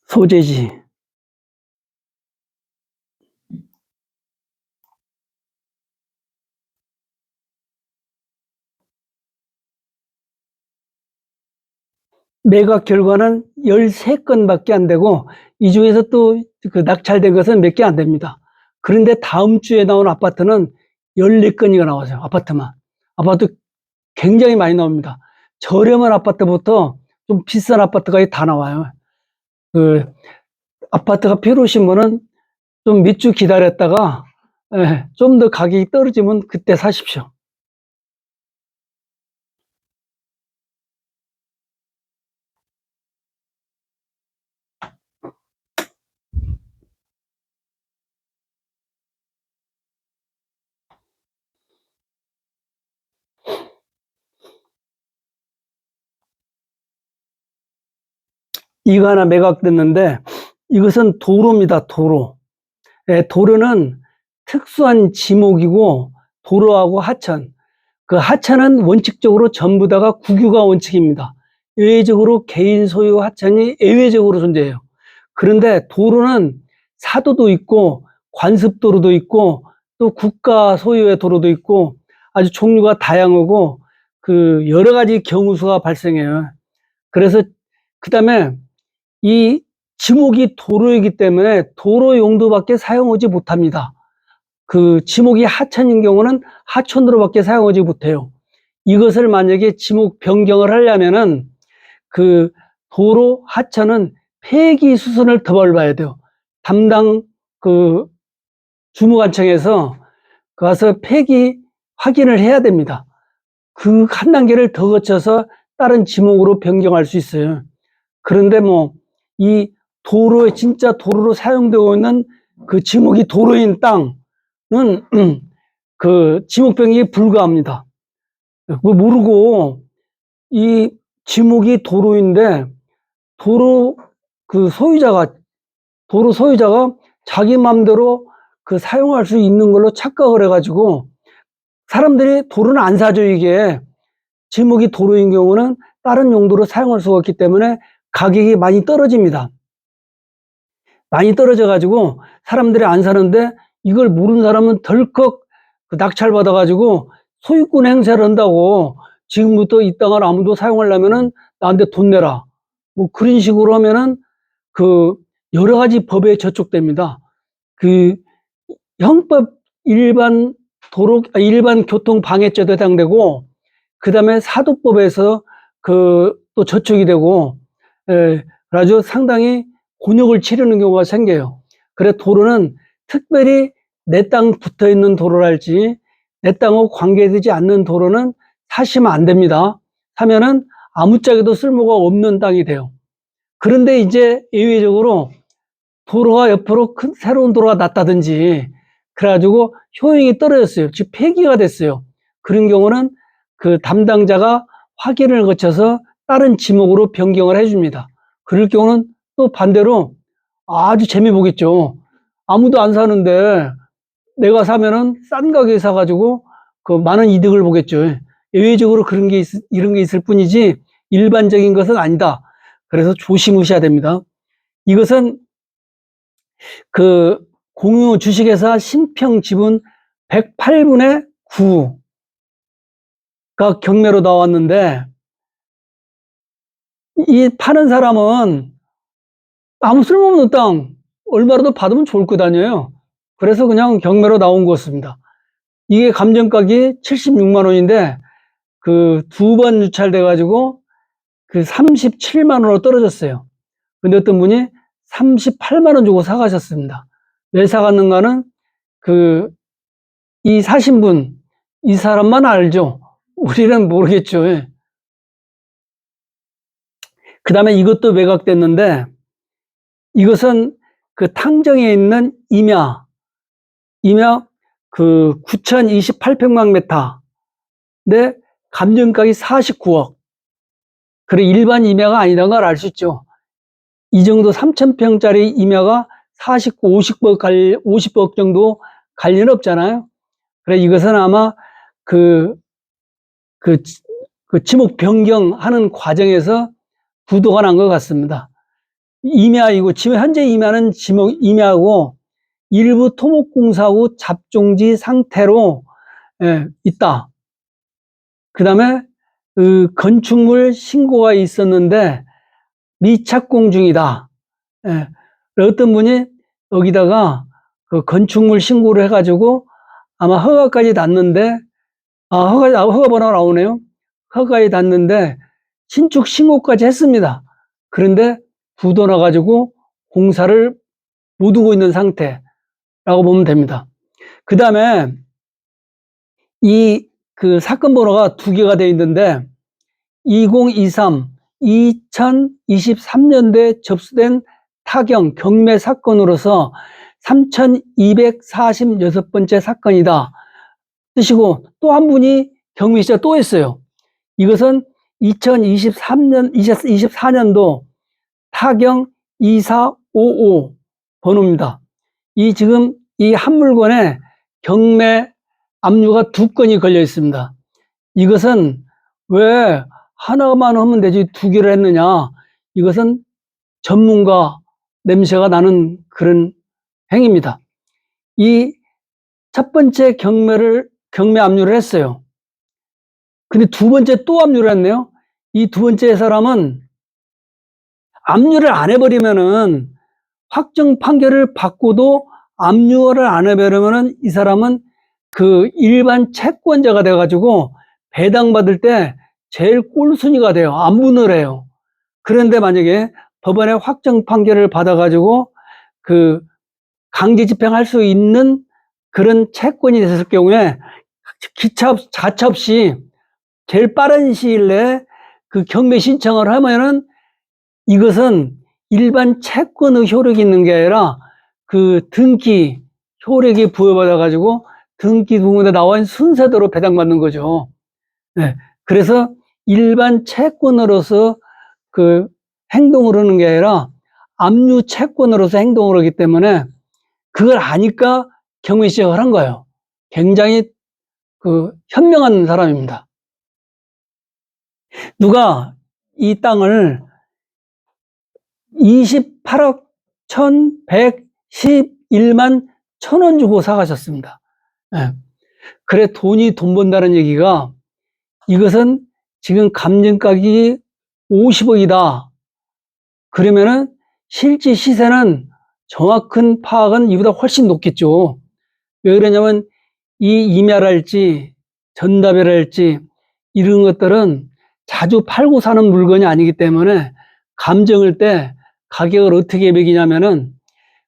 소재지. 매각 결과는 13건밖에 안 되고, 이 중에서 또 그 낙찰된 것은 몇 개 안 됩니다. 그런데 다음 주에 나온 아파트는 14건이가 나와요. 아파트만. 아파트 굉장히 많이 나옵니다. 저렴한 아파트부터 좀 비싼 아파트까지 다 나와요. 그 아파트가 필요하신 분은 좀 몇 주 기다렸다가 좀 더 가격이 떨어지면 그때 사십시오. 이거 하나 매각됐는데, 이것은 도로입니다. 도로. 도로는 특수한 지목이고, 도로하고 하천. 그 하천은 원칙적으로 전부 다가 국유가 원칙입니다. 예외적으로 개인 소유 하천이 예외적으로 존재해요. 그런데 도로는 사도도 있고 관습도로도 있고 또 국가 소유의 도로도 있고 아주 종류가 다양하고 그 여러 가지 경우수가 발생해요. 그래서 그다음에 이 지목이 도로이기 때문에 도로 용도밖에 사용하지 못합니다. 그 지목이 하천인 경우는 하천으로밖에 사용하지 못해요. 이것을 만약에 지목 변경을 하려면은 그 도로 하천은 폐기 수선을 더 밟아야 돼요. 담당 그 주무관청에서 가서 폐기 확인을 해야 됩니다. 그 한 단계를 더 거쳐서 다른 지목으로 변경할 수 있어요. 그런데 뭐 이 도로에 진짜 도로로 사용되고 있는 그 지목이 도로인 땅은 그 지목 변경이 불가합니다. 그거 모르고 이 지목이 도로인데 도로 그 도로 소유자가 자기 마음대로 그 사용할 수 있는 걸로 착각을 해가지고 사람들이 도로는 안 사죠. 이게 지목이 도로인 경우는 다른 용도로 사용할 수가 없기 때문에 가격이 많이 떨어집니다. 많이 떨어져가지고 사람들이 안 사는데 이걸 모르는 사람은 덜컥 낙찰받아가지고 소유권 행사를 한다고 지금부터 이 땅을 아무도 사용하려면은 나한테 돈 내라. 뭐 그런 식으로 하면은 그 여러 가지 법에 저촉됩니다. 그 형법 일반 일반 교통 방해죄도 해당되고 그다음에 사도법에서 그 또 저촉이 되고 아주 상당히 곤욕을 치르는 경우가 생겨요. 그래 도로는 특별히 내 땅 붙어 있는 도로랄지 내 땅하고 관계되지 않는 도로는 사시면 안 됩니다. 사면은 아무짝에도 쓸모가 없는 땅이 돼요. 그런데 이제 예외적으로 도로가 옆으로 큰 새로운 도로가 났다든지 그래가지고 효용이 떨어졌어요. 즉 폐기가 됐어요. 그런 경우는 그 담당자가 확인을 거쳐서 다른 지목으로 변경을 해줍니다. 그럴 경우는 또 반대로 아주 재미 보겠죠. 아무도 안 사는데 내가 사면은 싼 가격에 사가지고 그 많은 이득을 보겠죠. 예외적으로 이런 게 있을 뿐이지 일반적인 것은 아니다. 그래서 조심하셔야 됩니다. 이것은 그 공유 주식회사 신평 지분 108분의 9가 경매로 나왔는데 이 파는 사람은 아무 쓸모없는 땅 얼마라도 받으면 좋을 거 아니에요. 그래서 그냥 경매로 나온 것입니다. 이게 감정가격이 76만 원인데 그 두 번 유찰돼 가지고 그 37만 원으로 떨어졌어요. 근데 어떤 분이 38만 원 주고 사가셨습니다. 왜 사갔는가는 이 사신 분, 이 사람만 알죠. 우리는 모르겠죠. 그 다음에 이것도 매각됐는데 이것은 그 탕정에 있는 임야 그 9,028평방미터. 근데 감정가격이 49억. 그래, 일반 임야가 아니라는 걸 알 수 있죠. 이 정도 3,000평짜리 임야가 49, 50억 정도 갈 리는 없잖아요. 그래, 이것은 아마 그, 그, 그 지목 변경하는 과정에서 부도가 난 것 같습니다. 임야이고, 지금 현재 임야는 지목 임야고, 일부 토목공사구 잡종지 상태로 있다. 그 다음에 그 건축물 신고가 있었는데 미착공 중이다. 어떤 분이 여기다가 그 건축물 신고를 해가지고 아마 허가까지 났는데, 허가 번호가 나오네요. 허가에 났는데 신축 신고까지 했습니다. 그런데 부도 나가지고 공사를 못 하고 있는 상태라고 보면 됩니다. 그 다음에 그 사건 번호가 두 개가 되어 있는데 2023, 2023년도에 접수된 타경 경매 사건으로서 3,246번째 사건이다. 뜻이고 또 한 분이 경매 시작 또 했어요. 이것은 2024년도 타경 2455 번호입니다. 지금 이 한 물건에 경매 압류가 2건이 걸려 있습니다. 이것은 왜 하나만 하면 되지 2개를 했느냐. 이것은 전문가 냄새가 나는 그런 행위입니다. 이 첫 번째 경매 압류를 했어요. 근데 두 번째 또 압류를 했네요. 이 두 번째 사람은 압류를 안 해버리면은 확정 판결을 받고도 압류를 안 해버리면은 이 사람은 그 일반 채권자가 돼가지고 배당받을 때 제일 꼴순위가 돼요. 안분을 해요. 그런데 만약에 법원에 확정 판결을 받아가지고 그 강제 집행할 수 있는 그런 채권이 됐을 경우에 가차 없이 제일 빠른 시일 내에 그 경매 신청을 하면은 이것은 일반 채권의 효력이 있는 게 아니라 그 등기 효력이 부여받아가지고 등기 부분에 나와 있는 순서대로 배당받는 거죠. 네. 그래서 일반 채권으로서 그 행동을 하는 게 아니라 압류 채권으로서 행동을 하기 때문에 그걸 아니까 경매 시작을 한 거예요. 굉장히 그 현명한 사람입니다. 누가 이 땅을 28억 1,111만 1,000원 주고 사가셨습니다. 네. 그래 돈 번다는 얘기가 이것은 지금 감정가격이 50억이다. 그러면은 실제 시세는 정확한 파악은 이보다 훨씬 높겠죠. 왜 그러냐면 이 임야랄지 전답이랄지 이런 것들은 자주 팔고 사는 물건이 아니기 때문에 감정을 때 가격을 어떻게 매기냐면은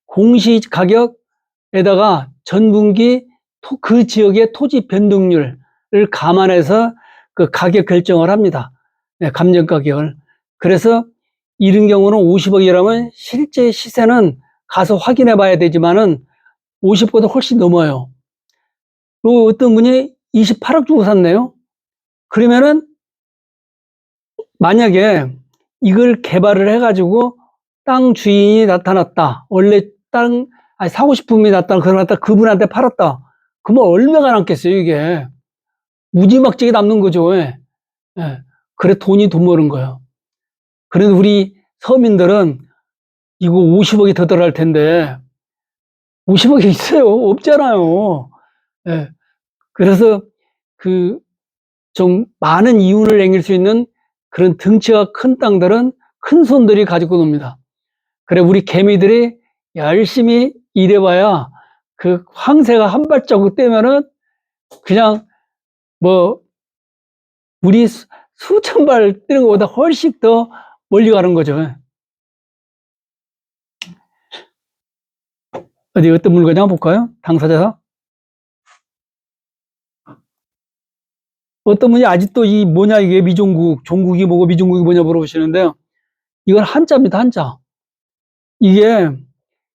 공시 가격에다가 전분기 그 지역의 토지 변동률을 감안해서 그 가격 결정을 합니다. 네, 감정 가격을. 그래서 이런 경우는 50억이라면 실제 시세는 가서 확인해 봐야 되지만은 50보다 훨씬 넘어요. 그리고 어떤 분이 28억 주고 샀네요. 그러면은 만약에 이걸 개발을 해가지고 땅 주인이 나타났다. 원래 사고 싶은 분이 나타나 그분한테 팔았다. 그러면 얼마가 남겠어요, 이게. 무지막지하게 남는 거죠. 예. 그래 돈 버는 거예요. 그래도 우리 서민들은 이거 50억이 더 들어갈 텐데 50억이 있어요? 없잖아요. 예. 그래서 그 좀 많은 이윤을 남길 수 있는 그런 덩치가 큰 땅들은 큰 손들이 가지고 놉니다. 그래 우리 개미들이 열심히 일해봐야 그 황새가 한 발자국 떼면은 그냥 뭐 우리 수천 발 뛰는 것보다 훨씬 더 멀리 가는 거죠. 어디 어떤 물건이 한번 볼까요? 당사자가 어떤 분이 아직도 이 뭐냐 이게 미종국 종국이 뭐고 미종국이 뭐냐 물어보시는데요. 이건 한자입니다. 한자. 이게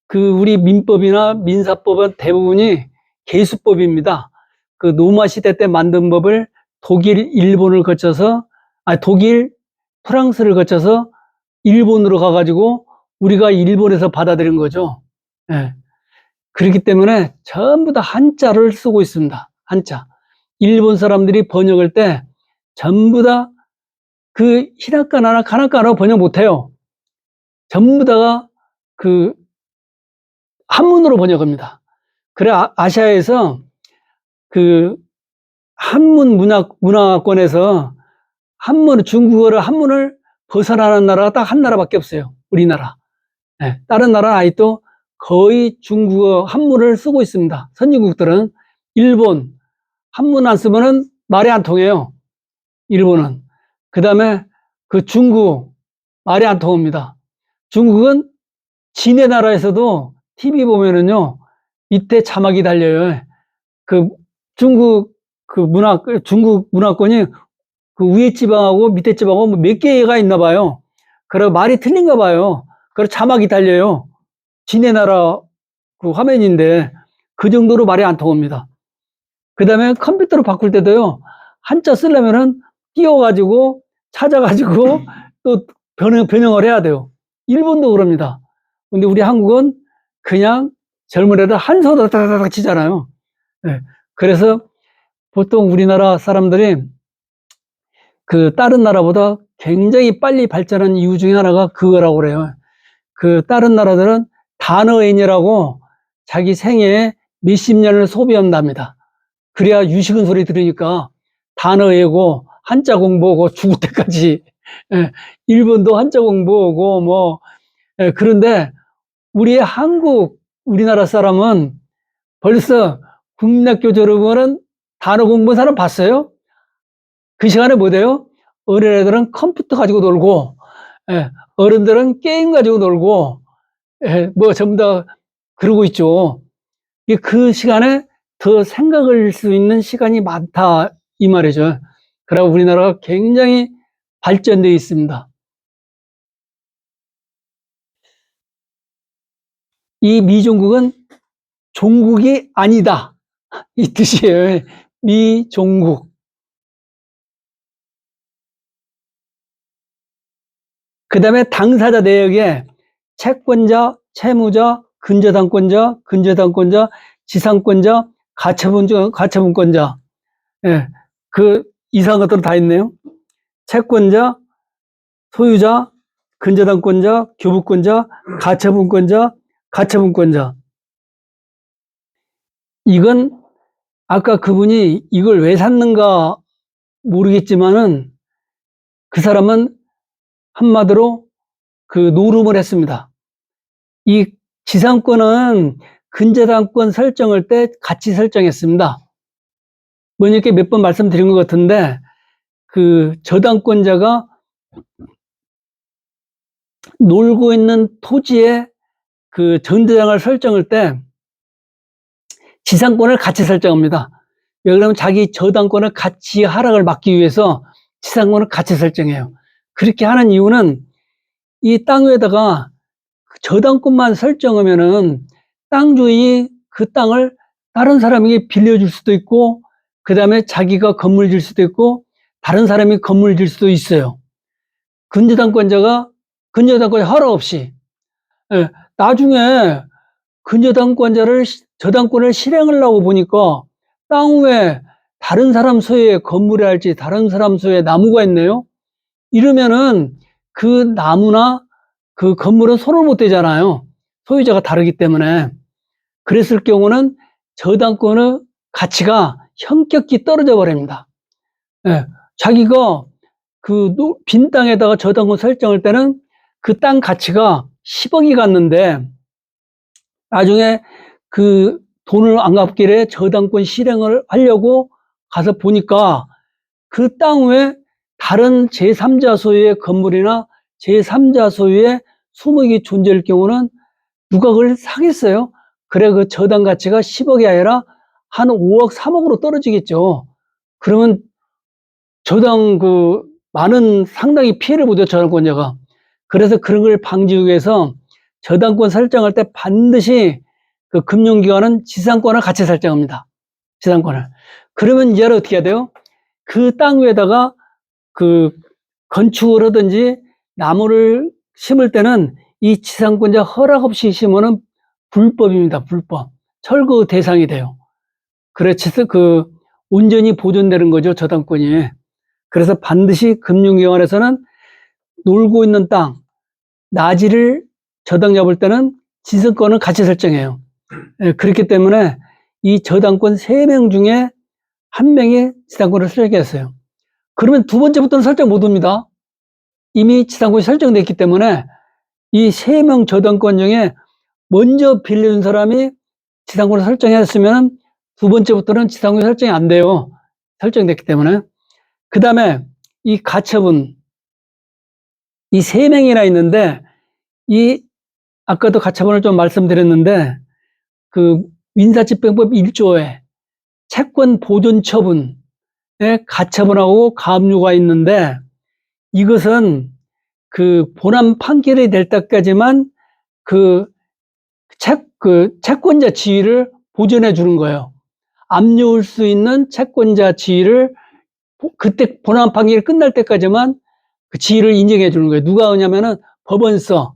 그 우리 민법이나 민사법은 대부분이 계수법입니다. 그 로마 시대 때 만든 법을 독일, 일본을 거쳐서, 독일, 프랑스를 거쳐서 일본으로 가가지고 우리가 일본에서 받아들인 거죠. 예. 그렇기 때문에 전부 다 한자를 쓰고 있습니다. 한자. 일본 사람들이 번역할 때 전부 다 그 히라카나나 가나카나 번역 못해요. 전부 다가 그 한문으로 번역합니다. 그래 아시아에서 그 한문 문화권에서 중국어를 한문을 벗어나는 나라가 딱 한 나라밖에 없어요. 우리나라. 네, 다른 나라는 아직도 거의 중국어 한문을 쓰고 있습니다. 선진국들은. 일본 한문 안 쓰면은 말이 안 통해요. 일본은. 그 다음에 그 중국 말이 안 통합니다. 중국은 지네 나라에서도 TV 보면은요, 밑에 자막이 달려요. 그 중국 중국 문화권이 그 위에 지방하고 밑에 지방하고 몇 개가 있나 봐요. 그래 말이 틀린가 봐요. 그래 자막이 달려요. 지네 나라 그 화면인데 그 정도로 말이 안 통합니다. 그 다음에 컴퓨터로 바꿀 때도요, 한자 쓰려면은 띄워가지고 찾아가지고 또 변형을 해야 돼요. 일본도 그럽니다. 근데 우리 한국은 그냥 젊은 애들 한 손으로 다다닥 치잖아요. 네. 그래서 보통 우리나라 사람들이 그 다른 나라보다 굉장히 빨리 발전한 이유 중에 하나가 그거라고 그래요. 그 다른 나라들은 단어인이라고 자기 생애에 몇십 년을 소비한답니다. 그래야 유식은 소리 들으니까 단어 외우고 한자 공부하고 죽을 때까지. 예, 일본도 한자 공부하고 뭐. 예, 그런데 우리나라 사람은 벌써 국민학교 졸업은 단어 공부한 사람 봤어요? 그 시간에 뭐 돼요? 어린애들은 컴퓨터 가지고 놀고, 예, 어른들은 게임 가지고 놀고, 예, 뭐 전부 다 그러고 있죠. 그 시간에 더 생각할 수 있는 시간이 많다 이 말이죠. 그러고 우리나라가 굉장히 발전되어 있습니다. 이 미종국은 종국이 아니다 이 뜻이에요. 미종국. 그 다음에 당사자 내역에 채권자, 채무자, 근저당권자, 지상권자, 가처분권자. 예, 그 이상한 것들은 다 있네요. 채권자, 소유자, 근저당권자, 교부권자, 가처분권자. 이건 아까 그분이 이걸 왜 샀는가 모르겠지만은 그 사람은 한마디로 그 노름을 했습니다. 이 지상권은 근저당권 설정할 때 같이 설정했습니다. 뭐 이렇게 몇 번 말씀드린 것 같은데 그 저당권자가 놀고 있는 토지에 그 전대장을 설정할 때 지상권을 같이 설정합니다. 왜 그러면 자기 저당권을 같이 하락을 막기 위해서 지상권을 같이 설정해요. 그렇게 하는 이유는 이 땅 위에다가 저당권만 설정하면은 땅 주인이 그 땅을 다른 사람에게 빌려줄 수도 있고, 그 다음에 자기가 건물 질 수도 있고, 다른 사람이 건물 질 수도 있어요. 근저당권자가 허락 없이. 예, 나중에 저당권을 실행하려고 보니까 땅 위에 다른 사람 소유의 건물이 할지 다른 사람 소유의 나무가 있네요. 이러면은 그 나무나 그 건물은 손을 못 대잖아요. 소유자가 다르기 때문에. 그랬을 경우는 저당권의 가치가 현격히 떨어져 버립니다. 예, 자기가 그 빈 땅에다가 저당권 설정할 때는 그 땅 가치가 10억이 갔는데 나중에 그 돈을 안 갚길래 저당권 실행을 하려고 가서 보니까 그 땅 위에 다른 제3자 소유의 건물이나 제3자 소유의 수목이 존재할 경우는 누가 그걸 사겠어요? 그래 그 저당 가치가 10억이 아니라 한 5억, 3억으로 떨어지겠죠. 그러면 저당 많은 상당히 피해를 보죠, 저당권자가. 그래서 그런 걸 방지하기 위해서 저당권 설정할 때 반드시 그 금융기관은 지상권을 같이 설정합니다. 지상권을. 그러면 이제는 어떻게 해야 돼요? 그 땅 위에다가 그 건축을 하든지 나무를 심을 때는 이 지상권자 허락 없이 심으면 불법입니다. 불법. 철거 대상이 돼요. 그래서 그 온전히 보존되는 거죠. 저당권이. 그래서 반드시 금융기관에서는 놀고 있는 땅, 나지를 저당 잡을 때는 지상권을 같이 설정해요. 그렇기 때문에 이 저당권 3명 중에 1명이 지상권을 설정했어요. 그러면 두 번째부터는 설정 못 합니다. 이미 지상권이 설정되어 있기 때문에 이 3명 저당권 중에 먼저 빌려준 사람이 지상권을 설정했으면 두 번째부터는 지상권이 설정이 안 돼요. 설정됐기 때문에. 그 다음에 이 가처분, 이 3명이나 있는데, 아까도 가처분을 좀 말씀드렸는데, 그 민사집행법 1조에 채권 보존 처분에 가처분하고 가압류가 있는데, 이것은 그 본안 판결이 될 때까지만 그 채권자 지위를 보존해 주는 거예요. 압류할 수 있는 채권자 지위를 그때 본안 판결이 끝날 때까지만 그 지위를 인정해 주는 거예요. 누가 하냐면은 법원서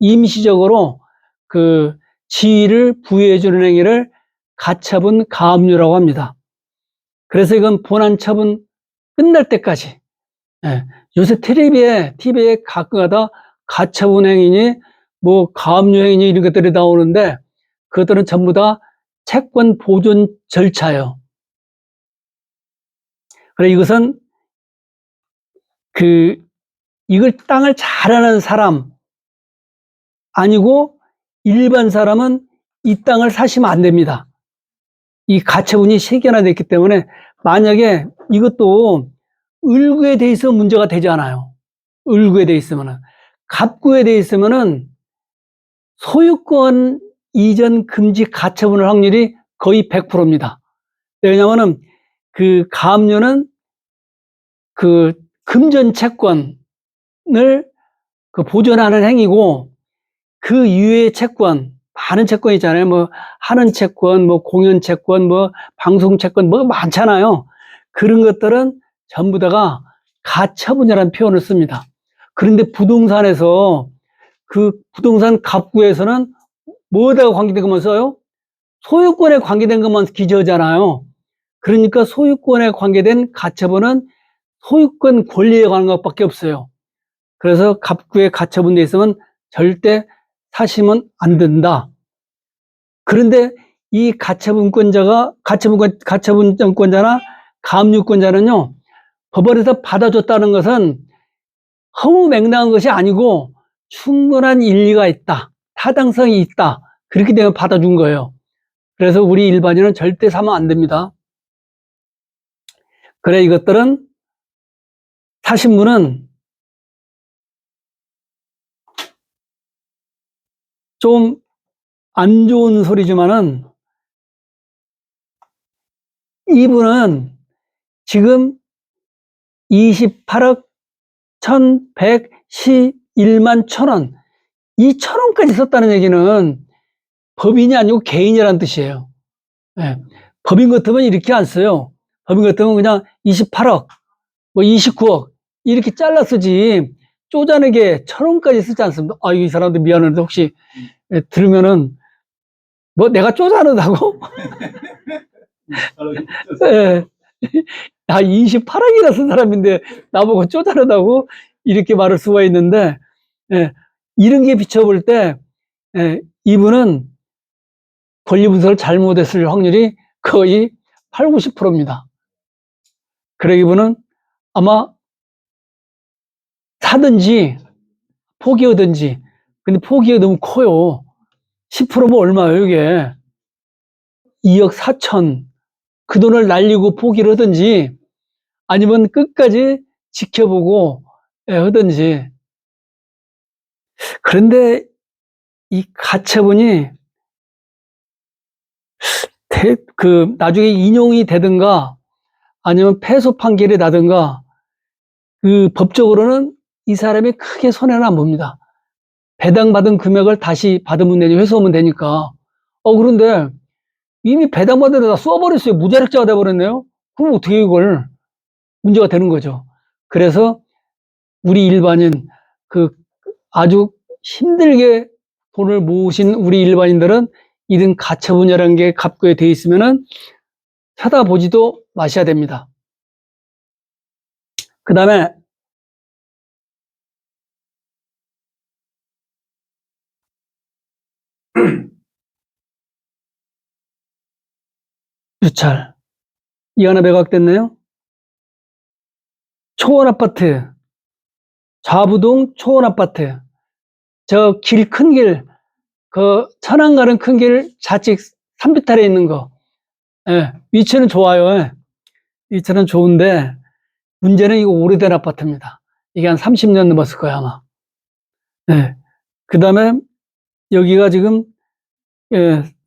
임시적으로 그 지위를 부여해 주는 행위를 가처분 가압류라고 합니다. 그래서 이건 본안 처분 끝날 때까지. 예. 요새 TV에 가끔가다 가처분 행위니 뭐 가압류 행위니 이런 것들이 나오는데 그것들은 전부 다 채권 보존 절차예요. 그래 이것은 이걸 땅을 잘 아는 사람 아니고 일반 사람은 이 땅을 사시면 안 됩니다. 이 가처분이 3개나 됐기 때문에 만약에 이것도 을구에 돼 있으면 문제가 되지 않아요. 을구에 돼 있으면은. 갑구에 돼 있으면은 소유권 이전 금지 가처분할 확률이 거의 100%입니다. 왜냐면은 그 가압류는 그 금전 채권을 그 보존하는 행위고 그 이외의 채권, 많은 채권 있잖아요. 뭐 하는 채권, 뭐 공연 채권, 뭐 방송 채권 뭐 많잖아요. 그런 것들은 전부 다가 가처분이라는 표현을 씁니다. 그런데 부동산에서 그 부동산 갑구에서는 뭐에다가 관계된 것만 써요? 소유권에 관계된 것만 기재하잖아요. 그러니까 소유권에 관계된 가처분은 소유권 권리에 관한 것밖에 없어요. 그래서 갑구에 가처분돼 있으면 절대 사시면 안 된다. 그런데 이 가처분권자나 가압류권자는요, 법원에서 받아줬다는 것은 허무맹랑한 것이 아니고 충분한 일리가 있다. 타당성이 있다. 그렇기 때문에 받아준 거예요. 그래서 우리 일반인은 절대 사면 안 됩니다. 그래, 이것들은 사신 분은 좀 안 좋은 소리지만은 이분은 지금 28억 1111만 1,000원, 이 1,000원까지 썼다는 얘기는 법인이 아니고 개인이라는 뜻이에요. 예. 법인 같으면 이렇게 안 써요. 법인 같으면 그냥 28억, 뭐 29억 이렇게 잘라 쓰지 쪼잔하게 1,000원까지 쓰지 않습니다. 아, 이 사람들 미안한데 혹시 들으면은 뭐 내가 쪼잔하다고? 예. 나 28억이나 쓴 사람인데 나보고 쪼잔하다고 이렇게 말할 수가 있는데, 예, 이런 게 비춰볼 때, 예, 이분은 권리 분석을 잘못했을 확률이 거의 8, 90%입니다. 그래, 이분은 아마 사든지 포기하든지, 근데 포기가 너무 커요. 10%면 얼마예요, 이게? 2억 4천. 그 돈을 날리고 포기를 하든지, 아니면 끝까지 지켜보고 하든지. 그런데 이 가처분이 나중에 인용이 되든가 아니면 패소 판결이 나든가 그 법적으로는 이 사람이 크게 손해는 안 봅니다. 배당받은 금액을 다시 받으면 되니 회수하면 되니까. 그런데 이미 배당받은 데다 써버렸어요. 무자력자가 돼버렸네요. 그럼 어떻게 이걸 문제가 되는 거죠. 그래서 우리 일반인, 아주 힘들게 돈을 모으신 우리 일반인들은 이런 가처분이라는 게 갑구에 돼 있으면은 쳐다보지도 마셔야 됩니다. 그 다음에 유찰. 이 하나 매각됐네요. 초원 아파트, 좌부동 초원 아파트. 저 큰 길, 천안 가는 큰 길 좌측 산비탈에 있는 거. 예, 위치는 좋아요. 예. 위치는 좋은데 문제는 이거 오래된 아파트입니다. 이게 한 30년 넘었을 거야 아마. 예. 그 다음에 여기가 지금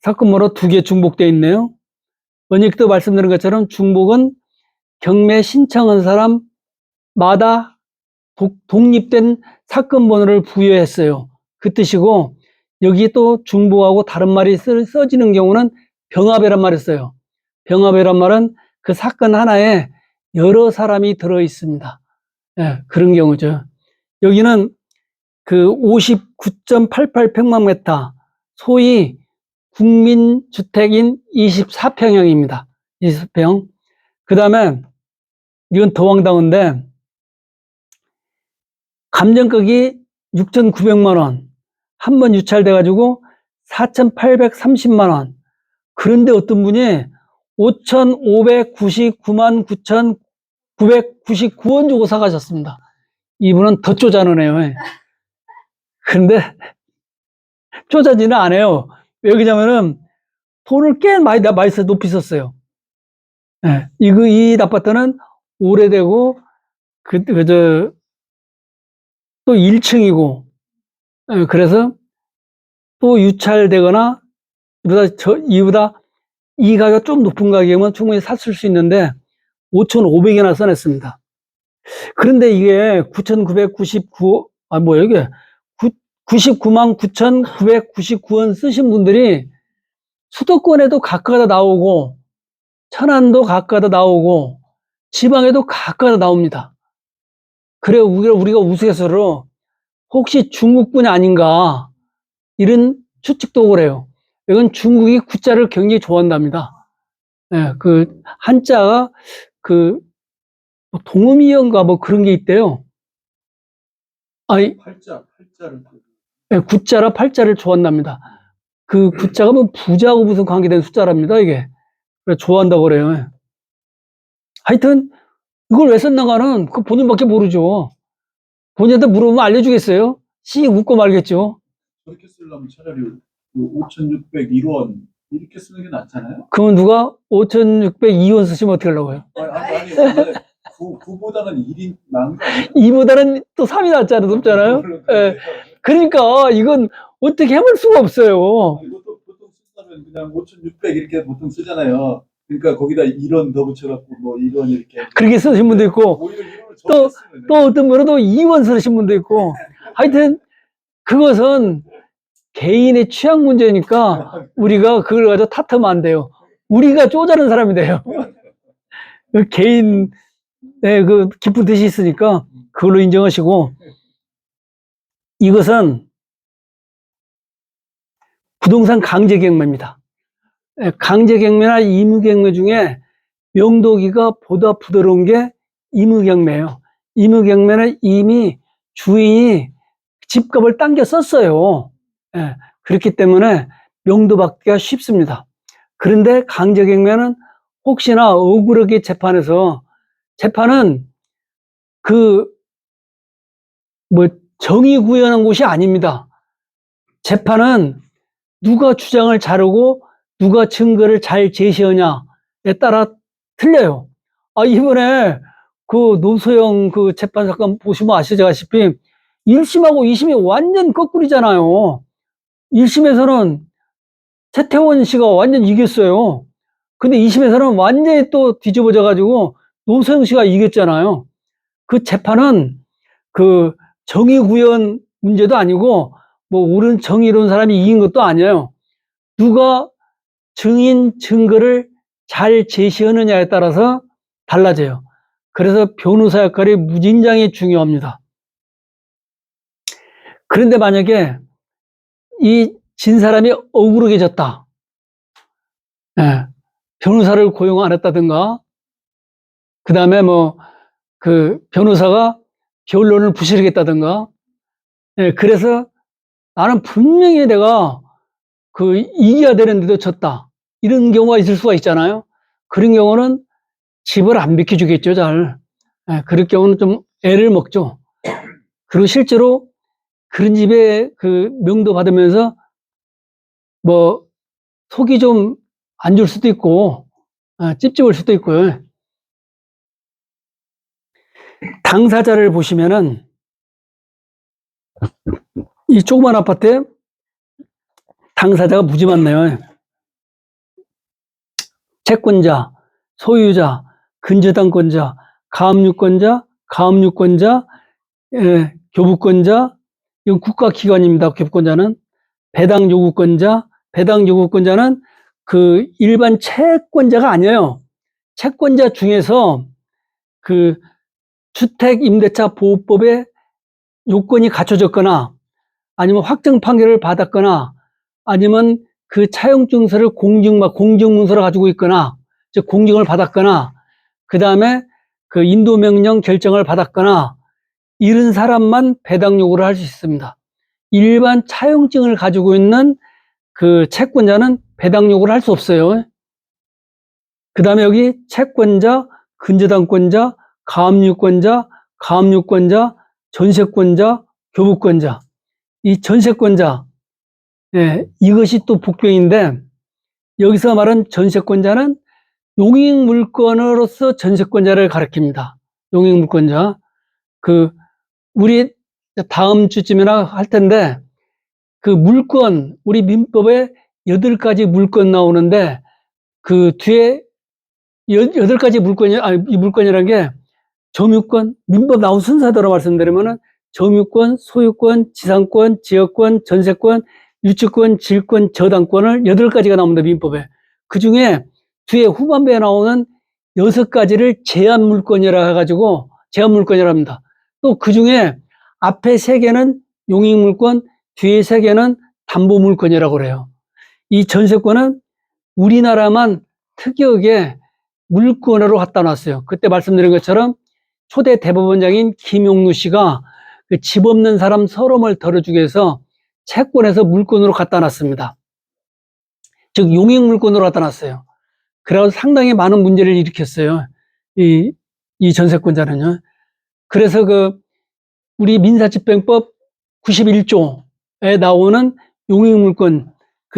사건번호 2개 중복되어 있네요. 원익도 말씀드린 것처럼 중복은 경매 신청한 사람마다 독립된 사건번호를 부여했어요. 그 뜻이고 여기 또 중복하고 다른 말이 써지는 경우는 병합이란 말을 써요. 병합이란 말은 그 사건 하나에 여러 사람이 들어 있습니다. 예, 그런 경우죠. 여기는 그 59.88평방미터, 소위 국민주택인 24평형입니다. 20평. 그 다음에 이건 더 황당한데 감정가격이 6,900만 원, 한 번 유찰돼가지고 4,830만 원. 그런데 어떤 분이 5,599만 9,999원 주고 사가셨습니다. 이분은 더 쪼잔하네요. 그런데 쪼잔지는 않아요. 왜 그러냐면은 돈을 꽤 많이 높이 썼어요. 예, 이 아파트는 오래되고, 또 1층이고, 그래서 또 유찰되거나, 이보다 이 가격 좀 높은 가격이면 충분히 샀을 수 있는데, 5,500이나 써냈습니다. 그런데 이게 9,999, 뭐야, 이게. 99만 9,999원 쓰신 분들이 수도권에도 가까다 나오고, 천안도 가까다 나오고, 지방에도 가까다 나옵니다. 그래, 우리가 우스갯소리로 혹시 중국분이 아닌가, 이런 추측도 그래요. 이건 중국이 구자를 굉장히 좋아한답니다. 예, 한자가 동음이언가 그런 게 있대요. 팔자를. 예, 구자라 팔자를 좋아한답니다. 구자가 부자하고 무슨 관계된 숫자랍니다, 이게. 그래, 좋아한다고 그래요. 하여튼, 이걸 왜 썼나가는 본인밖에 모르죠. 본인한테 물어보면 알려주겠어요? 씩 웃고 말겠죠. 저렇게 쓰려면 차라리 5,601원 이렇게 쓰는 게 낫잖아요. 그러면 누가 5,602원 쓰시면 어떻게 하려고요? 아니 9보다는 1이 나은 거 아니에요? 2보다는 또 3이 낫잖아요. 높잖아요. 예. 그러니까 이건 어떻게 해볼 수가 없어요. 이것도 보통 쓰면 그냥 5,600 이렇게 보통 쓰잖아요. 그러니까 거기다 1원 더 붙여갖고 1원 이렇게. 그렇게 쓰신 분도 있고, 또 어떤 분은 또 2원 쓰신 분도 있고, 하여튼 그것은 개인의 취향 문제니까 우리가 그걸 가지고 탓하면 안 돼요. 우리가 쪼자른 사람이 돼요. 개인의 깊은 뜻이 있으니까 그걸로 인정하시고, 이것은 부동산 강제경매입니다. 강제경매나 임의경매 중에 명도기가 보다 부드러운 게 임의경매예요. 임의경매는 이미 주인이 집값을 당겨 썼어요. 그렇기 때문에 명도받기가 쉽습니다. 그런데 강제경매는 혹시나 억울하게 재판은 정의 구현한 곳이 아닙니다. 재판은 누가 주장을 잘하고 누가 증거를 잘 제시하냐에 따라 틀려요. 이번에 노소영 재판 사건 보시면 아시다시피 1심하고 2심이 완전 거꾸리잖아요. 1심에서는 최태원 씨가 완전 이겼어요. 근데 2심에서는 완전히 또 뒤집어져가지고 노소영 씨가 이겼잖아요. 그 재판은 정의 구현 문제도 아니고 옳은 정의로운 사람이 이긴 것도 아니에요. 누가 증인 증거를 잘 제시하느냐에 따라서 달라져요. 그래서 변호사 역할이 무진장이 중요합니다. 그런데 만약에 이 진 사람이 억울하게 졌다. 예, 변호사를 고용 안 했다든가, 그 다음에 그 변호사가 변론을 부실하겠다든가, 예, 그래서 나는 분명히 내가 이겨야 되는데도 졌다. 이런 경우가 있을 수가 있잖아요. 그런 경우는 집을 안 비켜주겠죠, 잘. 예, 그럴 경우는 좀 애를 먹죠. 그리고 실제로 그런 집에 명도 받으면서 속이 좀 안 좋을 수도 있고, 찝찝할 수도 있고요. 당사자를 보시면은 이 조그만 아파트에 당사자가 무지 많네요. 채권자, 소유자, 근저당권자, 가압류권자, 가압류권자, 교부권자, 이건 국가기관입니다. 교부권자는 배당 요구권자, 배당 요구권자는 일반 채권자가 아니에요. 채권자 중에서 주택임대차 보호법에 요건이 갖춰졌거나 아니면 확정 판결을 받았거나 아니면 차용증서를 공증문서를 가지고 있거나 즉 공증을 받았거나 그 다음에 인도명령 결정을 받았거나 이런 사람만 배당 요구를 할 수 있습니다. 일반 차용증을 가지고 있는 채권자는 배당 요구를 할 수 없어요. 그 다음에 여기 채권자, 근저당권자, 가압류권자, 가압류권자, 전세권자, 교부권자. 이 전세권자, 예, 이것이 또 복병인데 여기서 말한 전세권자는 용익물권으로서 전세권자를 가리킵니다. 용익물권자. 우리 다음 주쯤이나 할 텐데 물권, 우리 민법에 8가지 물권 나오는데 뒤에 8가지 물권이, 이 물권이라는 게 점유권, 민법 나온 순서대로 말씀드리면은 점유권, 소유권, 지상권, 지역권, 전세권, 유치권, 질권, 저당권을 8가지가 나옵니다. 민법에. 그 중에 뒤에 후반부에 나오는 6가지를 제한물권이라 해가지고 제한물권이라 합니다. 또 그 중에 앞에 3개는 용익물권, 뒤에 3개는 담보물권이라고 그래요. 이 전세권은 우리나라만 특이하게 물권으로 갖다 놨어요. 그때 말씀드린 것처럼 초대 대법원장인 김용루 씨가 집 없는 사람 서름을 덜어주기 위해서 채권에서 물권으로 갖다 놨습니다. 즉 용익물권으로 갖다 놨어요. 그래서 상당히 많은 문제를 일으켰어요. 이 전세권자는요. 그래서 우리 민사집행법 91조에 나오는 용익물권,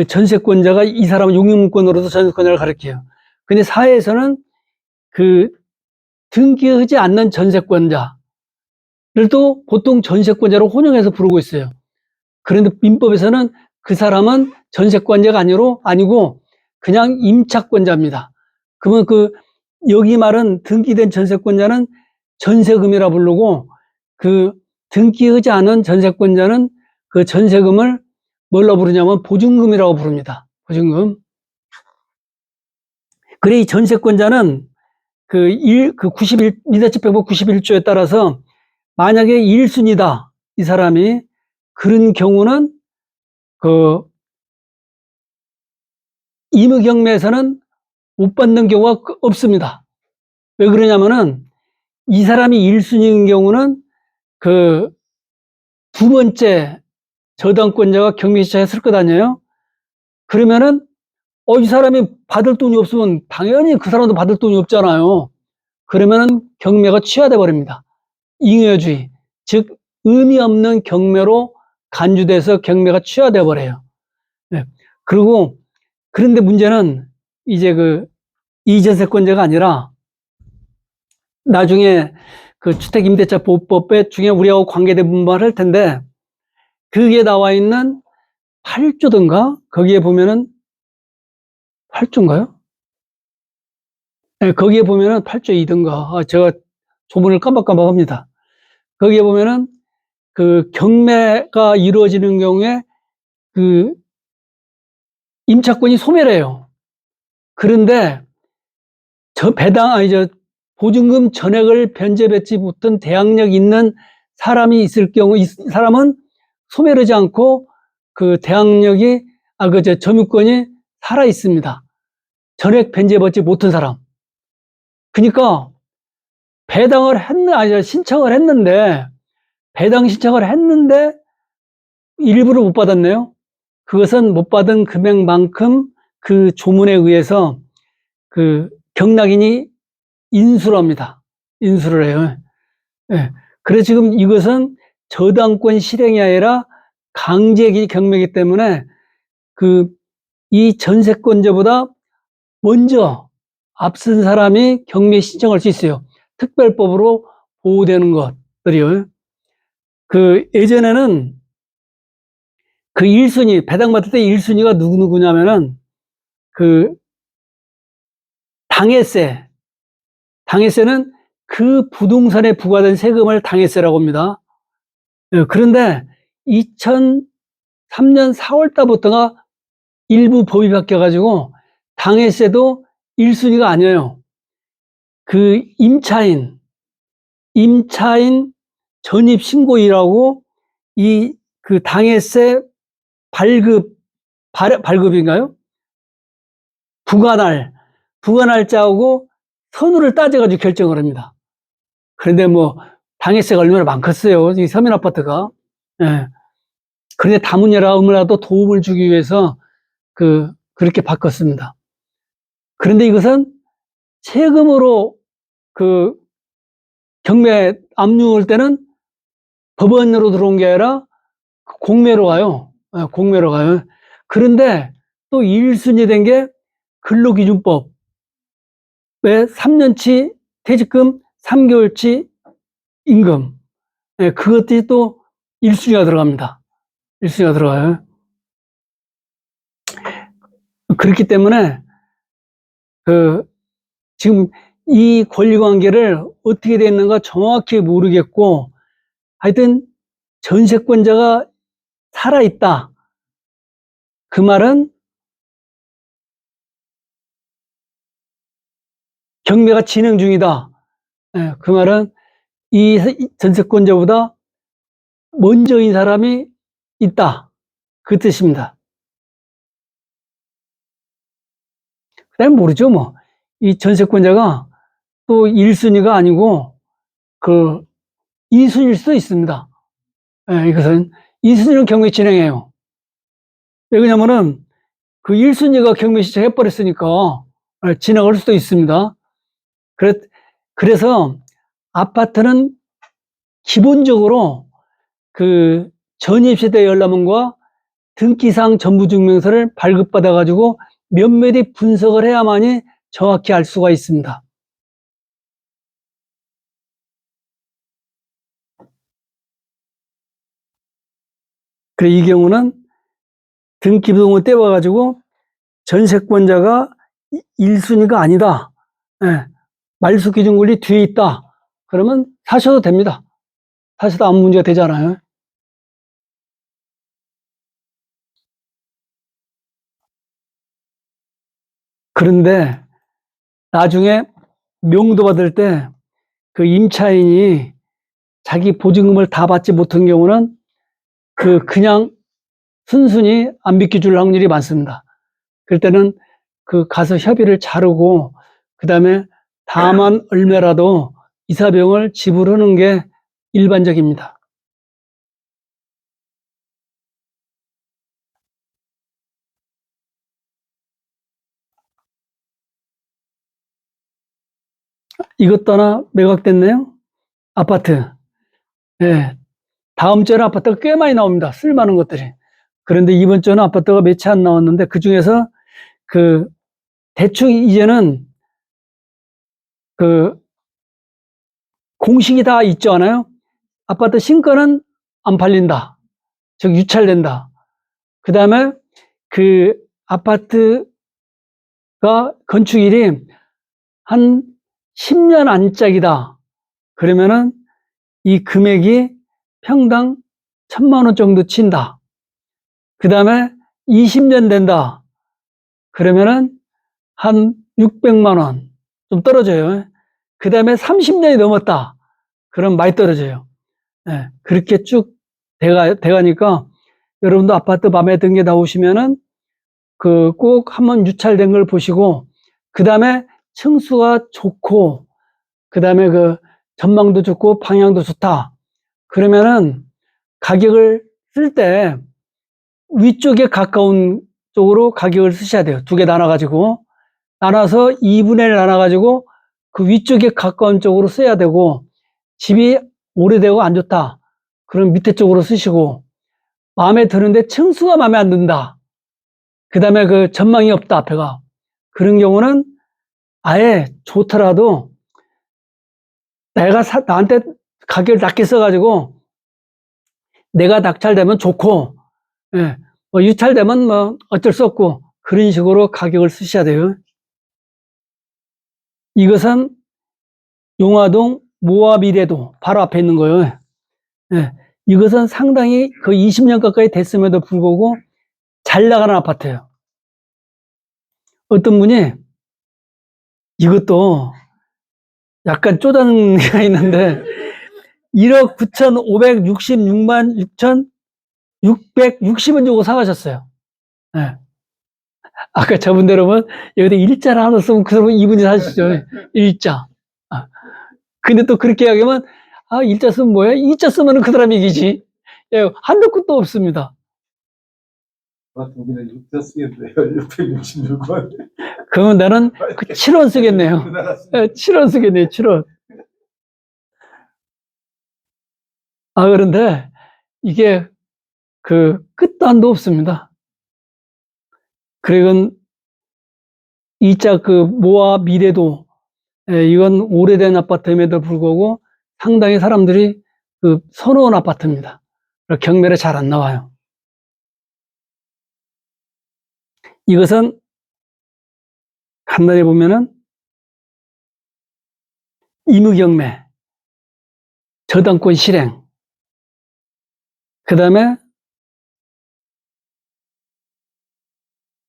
전세권자가 이 사람은 용익물권으로서 전세권자를 가리켜요. 근데 사회에서는 등기하지 않는 전세권자를 또 보통 전세권자로 혼용해서 부르고 있어요. 그런데 민법에서는 그 사람은 전세권자가 아니고 그냥 임차권자입니다. 그러면 여기 말은 등기된 전세권자는 전세금이라 부르고 등기하지 않은 전세권자는 전세금을 뭘로 부르냐면 보증금이라고 부릅니다. 보증금. 그래 이 전세권자는 민사집행법 91조에 따라서 만약에 1순위다 이 사람이 그런 경우는 임의경매에서는 못 받는 경우가 없습니다. 왜 그러냐면은 이 사람이 1순위인 경우는 두 번째 저당권자가 경매 시청에 쓸 거 아니에요? 그러면은 이 사람이 받을 돈이 없으면 당연히 그 사람도 받을 돈이 없잖아요. 그러면은 경매가 취하돼 버립니다. 잉여주의, 즉 의미 없는 경매로 간주돼서 경매가 취하돼 버려요. 네. 그리고 그런데 문제는 이제 이전세권자가 아니라 나중에 주택임대차 보호법 중에 우리하고 관계된 부분을 할 텐데 그게 나와 있는 8조든가 거기에 보면은 8조인가요? 네, 거기에 보면은 8조 2든가 제가 조문을 깜빡깜빡합니다. 거기에 보면은 경매가 이루어지는 경우에 임차권이 소멸해요. 그런데 보증금 전액을 변제받지 못한 대항력 있는 사람이 있을 경우, 이 사람은 소멸하지 않고 그 대항력이, 점유권이 살아 있습니다. 전액 변제받지 못한 사람. 그러니까 신청을 했는데, 배당 신청을 했는데, 일부를 못 받았네요. 그것은 못 받은 금액만큼 그 조문에 의해서 그 경락인이 인수를 합니다. 인수를 해요. 예. 그래서 지금 이것은 저당권 실행이 아니라 강제 경매이기 때문에 이 전세권자보다 먼저 앞선 사람이 경매 신청할 수 있어요. 특별법으로 보호되는 것들이요. 예전에는 그 1순위, 배당받을 때 1순위가 누구냐면은 당해세. 당해세는 그 부동산에 부과된 세금을 당해세라고 합니다. 그런데 2003년 4월 달부터가 일부 법이 바뀌어가지고 당해세도 1순위가 아니에요. 임차인 전입신고일하고 당해세 발급인가요? 부과날짜하고 선우를 따져가지고 결정을 합니다. 그런데 당해세가 얼마나 많겠어요. 이 서민 아파트가. 예. 그런데 다문화라도 도움을 주기 위해서 그렇게 바꿨습니다. 그런데 이것은 세금으로 경매 압류할 때는 법원으로 들어온 게 아니라 공매로 가요. 예, 공매로 가요. 그런데 또 1순위 된 게 근로기준법에 3년치 퇴직금, 3개월치 임금. 예, 그것들이 또 1순위가 들어갑니다. 1순위가 들어가요. 그렇기 때문에 지금 이 권리관계를 어떻게 됐는가 정확히 모르겠고, 하여튼 전세권자가 살아있다. 그 말은 경매가 진행 중이다. 그 말은 이 전세권자보다 먼저인 사람이 있다. 그 뜻입니다. 그 다음에 모르죠, 이 전세권자가 또 1순위가 아니고 2순위일 수도 있습니다. 이것은 2순위는 경매 진행해요. 왜냐면은 1순위가 경매 신청해버렸으니까 진행할 수도 있습니다. 그래서 아파트는 기본적으로 전입세대 열람원과 등기상 전부증명서를 발급받아가지고 면밀히 분석을 해야만이 정확히 알 수가 있습니다. 그래, 이 경우는 등기부등본 떼봐가지고 전세권자가 1순위가 아니다. 말소기준권리 뒤에 있다. 그러면 사셔도 됩니다. 사셔도 아무 문제가 되잖아요. 그런데 나중에 명도 받을 때 임차인이 자기 보증금을 다 받지 못한 경우는 그냥 순순히 안 비켜줄 확률이 많습니다. 그럴 때는 가서 협의를 자르고 그다음에 다만 얼마라도 이사비용을 지불하는 게 일반적입니다. 이것도 하나 매각됐네요. 아파트. 예. 다음 주에는 아파트가 꽤 많이 나옵니다. 쓸만한 것들이. 그런데 이번 주는 아파트가 몇 채 안 나왔는데 그 중에서 대충 이제는 공식이 다 있지 않아요? 아파트 신가는 안 팔린다. 즉 유찰된다. 그 다음에 아파트가 건축일이 한 10년 안짝이다. 그러면은 이 금액이 평당 1,000만 원 정도 친다. 그 다음에 20년 된다. 그러면은 한 600만 원 좀 떨어져요. 그 다음에 30년이 넘었다. 그럼 많이 떨어져요. 예, 그렇게 쭉 돼가니까 여러분도 아파트 마음에 든 게 나오시면은 그 꼭 한번 유찰된 걸 보시고 그 다음에 층수가 좋고 그 다음에 그 전망도 좋고 방향도 좋다. 그러면은 가격을 쓸 때 위쪽에 가까운 쪽으로 가격을 쓰셔야 돼요. 두 개 나눠가지고 나눠서 2분의 1 나눠가지고 그 위쪽에 가까운 쪽으로 써야 되고 집이 오래되고 안 좋다. 그럼 밑에 쪽으로 쓰시고 마음에 드는데 층수가 마음에 안 든다. 그 다음에 그 전망이 없다 앞에가. 그런 경우는 아예 좋더라도 내가 나한테 가격을 낮게 써가지고 내가 낙찰되면 좋고, 예, 뭐 유찰되면 뭐 어쩔 수 없고 그런 식으로 가격을 쓰셔야 돼요. 이것은 용화동 모아미래도 바로 앞에 있는 거예요. 예, 이것은 상당히 거의 20년 가까이 됐음에도 불구하고 잘 나가는 아파트예요. 어떤 분이 이것도 약간 쪼잔한 게 있는데 1억 9,566만 6,660원 주고 사가셨어요. 예. 아까 저분대로면 여기다 일자를 하나 쓰면 그 사람은 이분이 사시죠. 일자. 아, 근데 또 그렇게 하면 아, 일자 쓰면 뭐야? 이자 쓰면 그 사람이 이기지. 예, 한도 끝도 없습니다. 여기는 6자 쓰겠네요. 666원. 그러면 나는 그 7원 쓰겠네요. 예, 7원 쓰겠네요. 7원. 아, 그런데 이게 그 끝도 한도 없습니다. 그리고 이자 그 모아 미래도 예, 이건 오래된 아파트임에도 불구하고 상당히 사람들이 그 선호한 아파트입니다. 경매를 잘 안 나와요. 이것은 간단히 보면은 임의경매, 저당권 실행, 그 다음에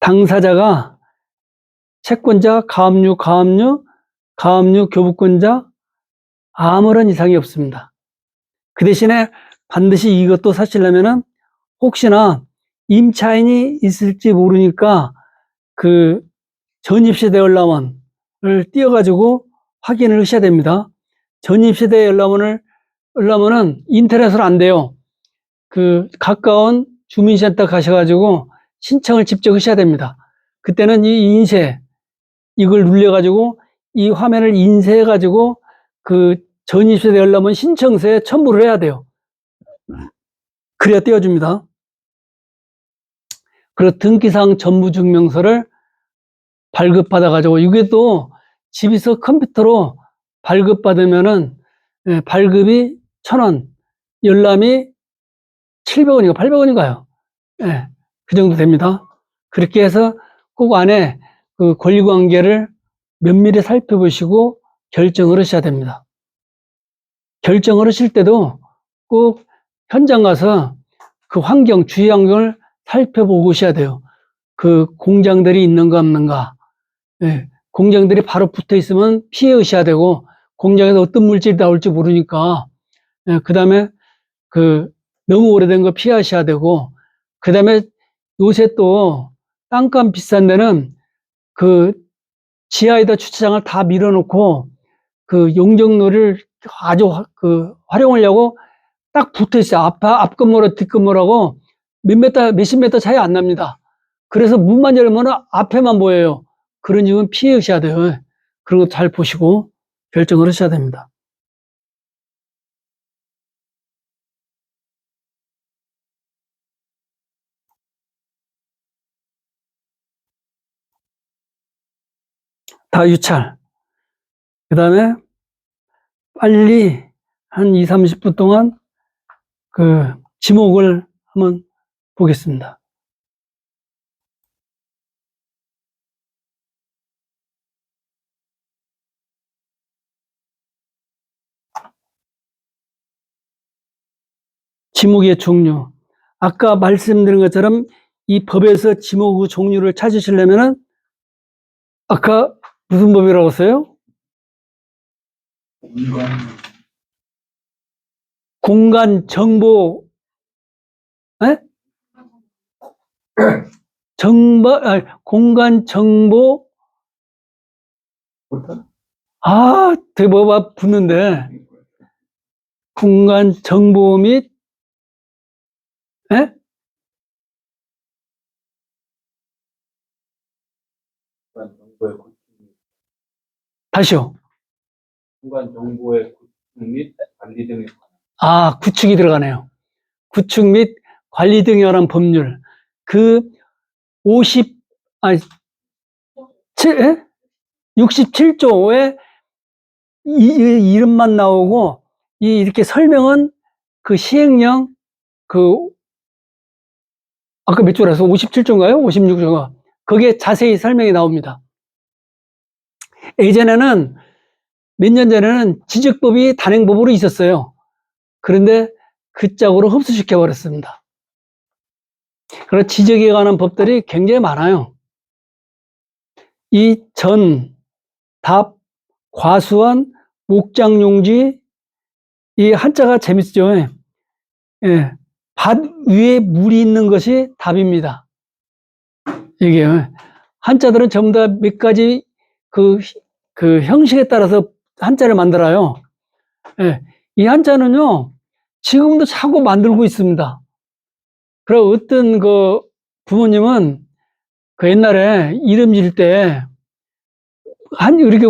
당사자가 채권자, 가압류, 교부권자 아무런 이상이 없습니다. 그 대신에 반드시 이것도 사시려면은 혹시나 임차인이 있을지 모르니까 그 전입세대 열람원을 띄워가지고 확인을 하셔야 됩니다. 전입세대 열람원은 인터넷으로 안 돼요. 그 가까운 주민센터 가셔가지고 신청을 직접 하셔야 됩니다. 그때는 이 인쇄 이걸 눌려가지고 이 화면을 인쇄해가지고 그 전입세대 열람원 신청서에 첨부를 해야 돼요. 그래야 띄워줍니다. 그리고 등기사항 전부증명서를 발급받아가지고 이게 또 집에서 컴퓨터로 발급받으면은 발급이 1,000원, 열람이 700원인가 800원인가요? 예, 그 정도 됩니다. 그렇게 해서 꼭 안에 그 권리관계를 면밀히 살펴보시고 결정을 하셔야 됩니다. 결정을 하실 때도 꼭 현장 가서 그 환경, 주위 환경을 살펴보고 오셔야 돼요. 그 공장들이 있는가 없는가. 예, 공장들이 바로 붙어 있으면 피해 의셔야 되고 공장에서 어떤 물질이 나올지 모르니까 예, 그 다음에 그 너무 오래된 거 피하셔야 되고 그 다음에 요새 또 땅값 비싼 데는 그 지하에다 주차장을 다 밀어놓고 그 용적로를 아주 그 활용하려고 딱 붙어 있어요. 앞 건물하고 뒷 건물하고 몇십 미터 차이 안 납니다. 그래서 문만 열면 앞에만 보여요. 그런 집은 피하셔야 돼요. 그런 거 잘 보시고 결정을 하셔야 됩니다. 다 유찰. 그 다음에 빨리 한 2, 30분 동안 그 지목을 한번 보겠습니다. 지목의 종류. 아까 말씀드린 것처럼 이 법에서 지목의 종류를 찾으시려면은 아까 무슨 법이라고 했어요? 공간 정보, 에? 공간 정보, 되게 뭐가 붙는데. 공간 정보 및, 에? 다시요. 공간 정보의 구축 및 관리 등에 구축이 들어가네요. 구축 및 관리 등에 관한 법률. 그 50, 아니, 67조에 이름만 나오고, 이렇게 설명은 그 시행령, 아까 몇 조라서 57조인가요? 56조가. 거기에 자세히 설명이 나옵니다. 예전에는, 몇 년 전에는 지적법이 단행법으로 있었어요. 그런데 그 짝으로 흡수시켜버렸습니다. 그래서 지적에 관한 법들이 굉장히 많아요. 이 전, 답, 과수원, 목장용지, 이 한자가 재밌죠. 예. 밭 위에 물이 있는 것이 답입니다. 이게 한자들은 전부 다 몇 가지 그 형식에 따라서 한자를 만들어요. 예. 이 한자는요, 지금도 자꾸 만들고 있습니다. 그래, 어떤 그 부모님은 그 옛날에 이름 지을 때, 이렇게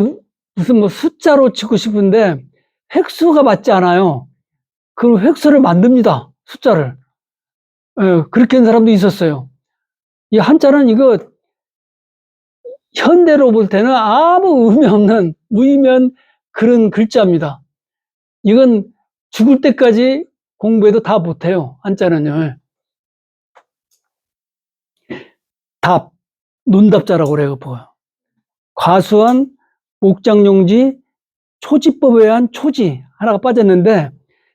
무슨 뭐 숫자로 짓고 싶은데 획수가 맞지 않아요. 그 획수를 만듭니다. 숫자를. 예, 그렇게 한 사람도 있었어요. 이 한자는 이거 현대로 볼 때는 아무 의미 없는 무의미한 그런 글자입니다. 이건 죽을 때까지 공부해도 다 못해요. 한자는요. 답, 논답자라고 그래요. 과수원, 목장용지, 초지법에 의한 초지 하나가 빠졌는데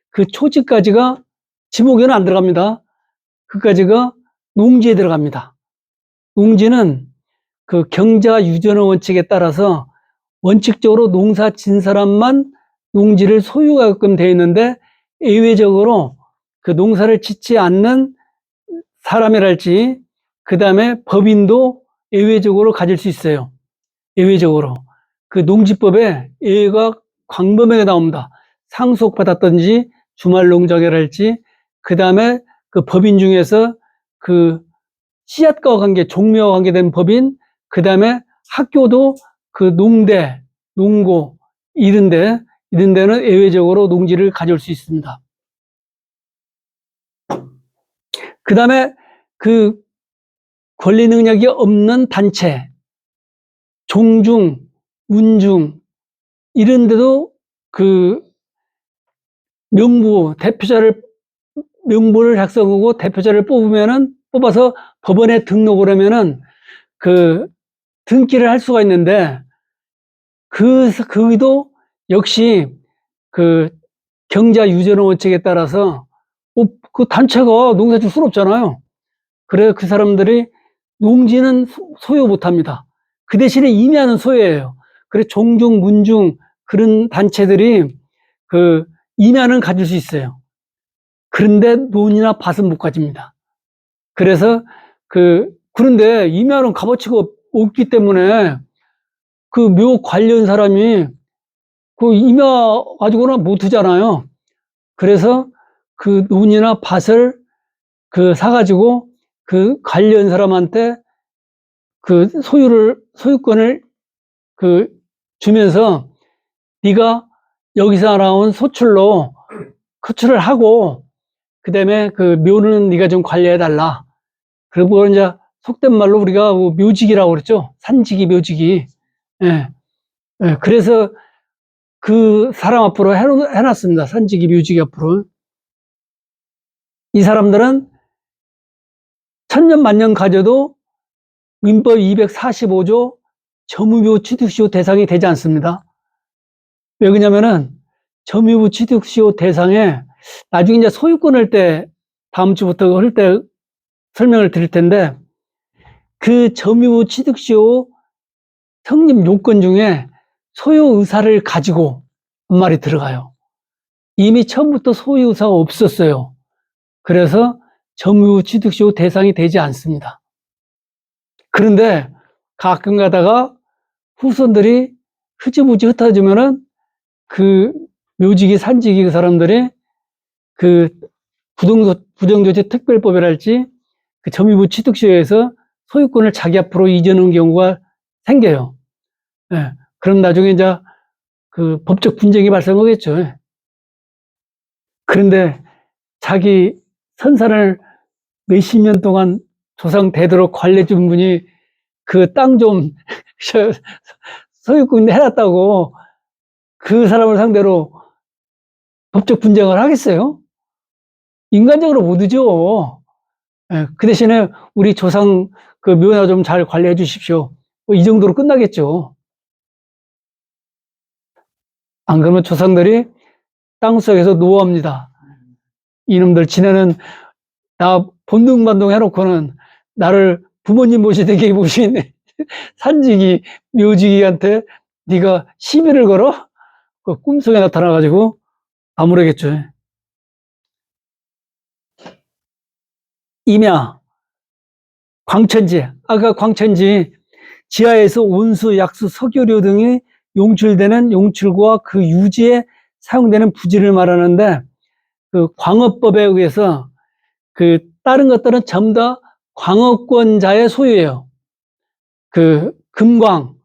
그 초지까지가 지목에는 안 들어갑니다. 그까지가 농지에 들어갑니다. 농지는 그 경자 유전의 원칙에 따라서 원칙적으로 농사 진 사람만 농지를 소유하게끔 되어 있는데 예외적으로 그 농사를 짓지 않는 사람이랄지 그 다음에 법인도 예외적으로 가질 수 있어요. 예외적으로. 그 농지법에 예외가 광범위하게 나옵니다. 상속받았든지 주말농장이랄지 그 다음에 그 법인 중에서 그 씨앗과 관계, 종묘와 관계된 법인, 그 다음에 학교도 그 농대, 농고 이런 데는 예외적으로 농지를 가져올 수 있습니다. 그 다음에 그 권리 능력이 없는 단체, 종중, 운중 이런 데도 그 명부를 작성하고 대표자를 뽑아서 법원에 등록을 하면은 그 등기를 할 수가 있는데 거기도 역시 그 경자 유전의 원칙에 따라서 그 단체가 농사 질 수는 없잖아요. 그래서 그 사람들이 농지는 소유 못 합니다. 그 대신에 임야는 소유해요. 그래서 종중, 문중 그런 단체들이 그 임야는 가질 수 있어요. 그런데 논이나 밭은 못 가집니다. 그래서 그런데 임야는 값어치가 없기 때문에 그 묘 관련 사람이 그 임야 가지고는 못 하잖아요. 그래서 그 논이나 밭을 사가지고 그 관련 사람한테 그 소유권을 주면서 네가 여기서 나온 소출을 하고 그 다음에 그 묘는 네가 좀 관리해달라. 그리고 이제 속된 말로 우리가 묘직이라고 그랬죠. 산지기, 묘직이. 예. 예. 그래서 그 사람 앞으로 해놨습니다. 산지기, 묘직이 앞으로. 이 사람들은 천년 만년 가져도 민법 245조 점유묘 취득시효 대상이 되지 않습니다. 왜 그러냐면은 점유부 취득시효 대상에 나중에 이제 소유권 할 때 다음 주부터 할 때 설명을 드릴 텐데 그 점유부 취득시효 성립 요건 중에 소유 의사를 가지고 한 말이 들어가요. 이미 처음부터 소유 의사가 없었어요. 그래서 점유 취득시효 대상이 되지 않습니다. 그런데 가끔 가다가 후손들이 흐지부지 흩어지면은 그 묘직이 산직이 그 사람들이 그 부정조치 특별법이랄지 그 점유부 취득시효에서 소유권을 자기 앞으로 이전하는 경우가 생겨요. 예. 그럼 나중에 이제 그 법적 분쟁이 발생하겠죠. 그런데 자기 선산을 몇십 년 동안 조상 대대로 관리해 준 분이 그 땅 좀 소유권 해놨다고 그 사람을 상대로 법적 분쟁을 하겠어요? 인간적으로 못 하죠. 예, 그 대신에 우리 조상 그 묘나 좀 잘 관리해 주십시오. 뭐 이 정도로 끝나겠죠. 안 그러면 조상들이 땅속에서 노합니다. 이놈들 지네는 나 본능반동 해놓고는 나를 부모님 모시듯이 모신 산지기 묘지기한테 네가 시비를 걸어? 그 꿈속에 나타나가지고 아무래겠죠. 임야, 광천지, 아까 광천지 지하에서 온수, 약수, 석유류 등이 용출되는 용출구와 그 유지에 사용되는 부지를 말하는데 그 광업법에 의해서 그 다른 것들은 전부 다 광업권자의 소유예요. 그 금광,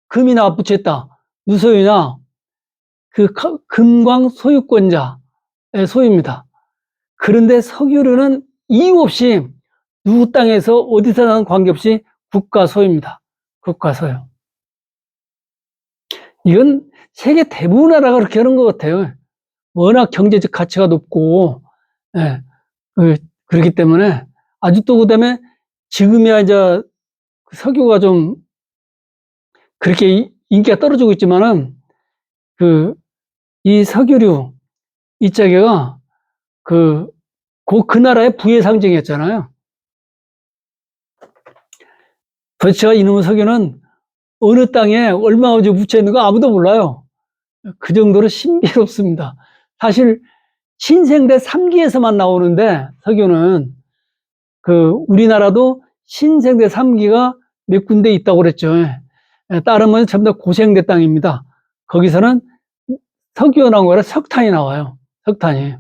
금이나 붙였다. 무소유냐? 그 금광 소유권자의 소유입니다. 그런데 석유류는 이유 없이 누구 땅에서 어디서 나는 관계없이 국가 소유입니다. 국가 소유. 이건 세계 대부분 나라가 그렇게 하는 것 같아요. 워낙 경제적 가치가 높고, 예, 그렇기 때문에 아직도 그다음에 지금이야 이제 석유가 좀 그렇게 인기가 떨어지고 있지만은 이 석유류 이 자기가 그 나라의 부의 상징이었잖아요. 도대체 이놈의 석유는 어느 땅에 얼마 어디 묻혀 있는 거 아무도 몰라요. 그 정도로 신비롭습니다. 사실 신생대 3기에서만 나오는데 석유는 우리나라도 신생대 3기가 몇 군데 있다고 그랬죠. 따르면 전부 다 고생대 땅입니다. 거기서는 석유가 나온 거라 석탄이 나와요. 석탄이.